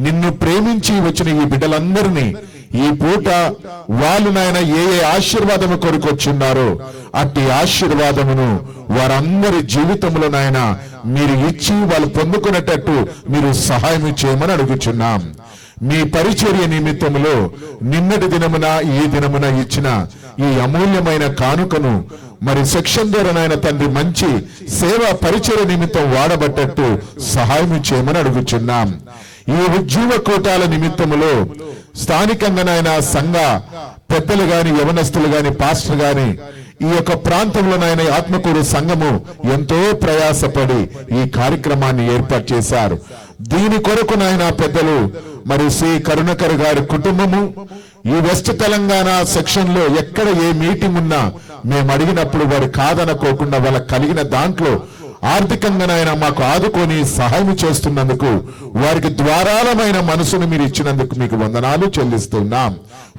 నిన్ను ప్రేమించి వచ్చిన ఈ బిడ్డలందరినీ ఈ పూట వాళ్ళు నాయన ఏ ఆశీర్వాదము కొరకు వచ్చిన్నారో అట్టి ఆశీర్వాదమును వారందరి జీవితంలో నాయన మీరు ఇచ్చి వాళ్ళు పొందుకునేటట్టు మీరు సహాయం చేయమని అడుగుచున్నాం. మీ పరిచర్య నిమిత్తములో నిన్నటి దినమున ఈ దినమున ఇచ్చిన ఈ అమూల్యమైన కానుకను మరి సెక్షన్ ద్వారా నాయన తండ్రి మంచి సేవా పరిచర్య నిమిత్తం వాడబట్టట్టు సహాయం చేయమని అడుగుచున్నాం. ఈ ఉద్యోగ కూటాల నిమిత్తములో స్థానికంగా నాయన సంఘ పెద్దలు గాని యవనస్తులు గాని పాస్టర్ గాని ఈ యొక్క ప్రాంతంలోనైనా ఆత్మకూరు సంఘము ఎంతో ప్రయాసపడి ఈ కార్యక్రమాన్ని ఏర్పాటు చేశారు. దీని కొరకు నాయన పెద్దలు మరి శ్రీ కరుణాకర్ గారి కుటుంబము ఈ వెస్ట్ తెలంగాణ సెక్షన్ లో ఎక్కడ ఏ మీటింగ్ ఉన్నా మేము అడిగినప్పుడు వారు కాదనుకోకుండా వాళ్ళకి కలిగిన దాంట్లో ఆర్థికంగానైనా మాకు ఆదుకొని సహాయం చేస్తున్నందుకు వారికి ద్వారాలమైన మనసును మీరు ఇచ్చినందుకు మీకు వందనాలు చెల్లిస్తున్నాం.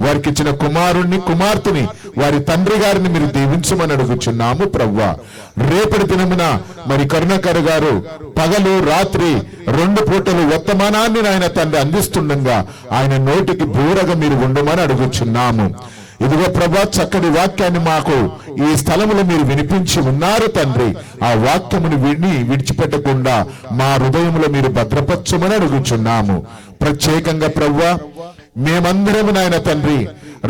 వారికి ఇచ్చిన కుమారుణ్ణి కుమార్తెని వారి తండ్రి గారిని మీరు దీవించమని అడుగుచున్నాము ప్రభువా. రేపటి దినమున మరి కరుణాకర్ గారు పగలు రాత్రి 2 పూటలు వర్తమానాన్ని ఆయన తండ్రి అందిస్తుండగా ఆయన నోటికి బూరగా మీరు ఉండమని అడుగుచున్నాము. ఇదిగో ప్రభా, చక్కటి వాక్యాన్ని మాకు ఈ స్థలములో మీరు వినిపించి ఉన్నారు తండ్రి. ఆ వాక్యమును విడిచిపెట్టకుండా మా హృదయంలో మీరు భద్రపరచమని అడుగుచున్నాము. ప్రత్యేకంగా ప్రభువా, మేమందరము నాయన తండ్రి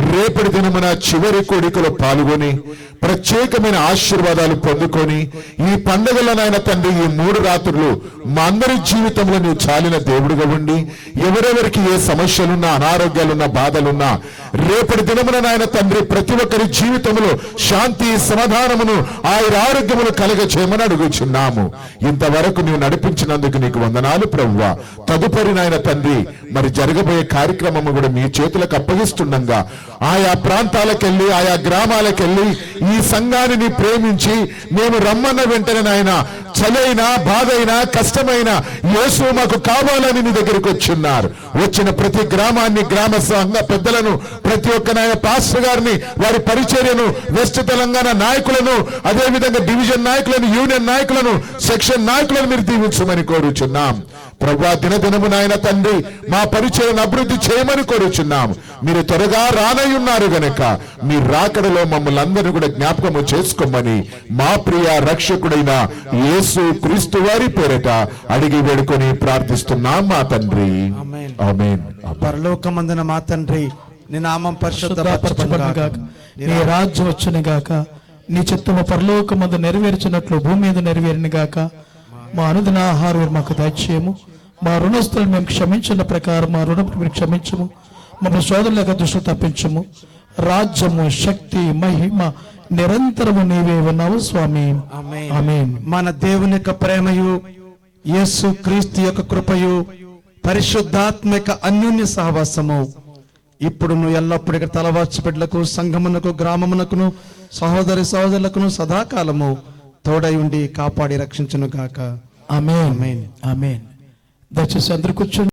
రేపటి దినమున చివరి కోడికలో పాల్గొని ప్రత్యేకమైన ఆశీర్వాదాలు పొందుకొని ఈ పండుగలనైన తండ్రి ఈ 3 రాత్రులు మా అందరి జీవితంలో నువ్వు చాలిన దేవుడుగా ఉండి ఎవరెవరికి ఏ సమస్యలున్నా అనారోగ్యాలున్నా బాధలున్నా రేపటి దినమున నాయన తండ్రి ప్రతి ఒక్కరి జీవితంలో శాంతి సమాధానమును ఆరోగ్యమును కలగ చేయమని అడుగుచున్నాము. ఇంతవరకు నువ్వు నడిపించినందుకు నీకు వందనాలు ప్రభువా. తదుపరి నాయన తండ్రి మరి జరగబోయే కార్యక్రమము కూడా మీ చేతులకు అప్పగిస్తుండగా ఆయా ప్రాంతాలకెళ్ళి ఆయా గ్రామాలకెళ్ళి ఈ సంఘాన్ని ప్రేమించి మేము రమ్మన్న వెంటనే నాయన చలైనా బాధైనా కష్టమైన యేసు మాకు కావాలని నీ దగ్గరికి వచ్చున్నారు. వచ్చిన ప్రతి గ్రామాన్ని, గ్రామ సంఘ పెద్దలను, ప్రతి ఒక్క నాయన పాస్టర్ గారిని, వారి పరిచర్యను, వెస్ట్ తెలంగాణ నాయకులను, అదే విధంగా డివిజన్ నాయకులను, యూనియన్ నాయకులను, సెక్షన్ నాయకులను మీరు దీవించమని కోరుచున్నాం. ప్రభువా, దినదినము నాయన తండ్రి మా పరిచయను అభివృద్ధి చేయమని కోరుచున్నాం. మీరు త్వరగా రానయ్యున్నారు గనక మీ రాకడలో మమ్మల్ని అందరినీ కూడా జ్ఞాపకము చేసుకోమని మా ప్రియ రక్షకుడైన యేసు క్రీస్తు వారి పేరిట అడిగి వేడుకొని ప్రార్థిస్తున్నాం మా తండ్రి. ఆమేన్. పరలోకమందున మా తండ్రి, నీ నామం పరిశుద్ధపరచబడును గాక. పరిశుద్ధ నీ రాజ్యం వచ్చును గాక. నీ చిత్తము పరలోకమందు నెరవేర్చినట్లు భూమి మీద నెరవేరును గాక. మా అనుదిన ఆహారం మాకు దయచేయము. మా రుణస్తులు మేము క్షమించిన ప్రకారం మా రుణం మీరు క్షమించము. మమ్మల్ని శోధనలకు దృష్టి తప్పించము. రాజ్యము, శక్తి, మహిమ నిరంతరము నీవే ఉన్నావు స్వామి. ఆమేన్. మన దేవుని యొక్క ప్రేమయు, యేసు క్రీస్తు యొక్క కృపయు, పరిశుద్ధాత్మిక అన్యోన్య సహవాసము ఇప్పుడు నువ్వు ఎల్లప్పుడు ఇక్కడ తలవార్చి బిడ్డలకు, సంఘమునకు, గ్రామమునకును, సహోదరి సహోదరులకును సదాకాలము తోడై ఉండి కాపాడి రక్షించును గాక. ఆమేన్. ఆమేన్. దయచేసి అందరూ కూర్చోండి.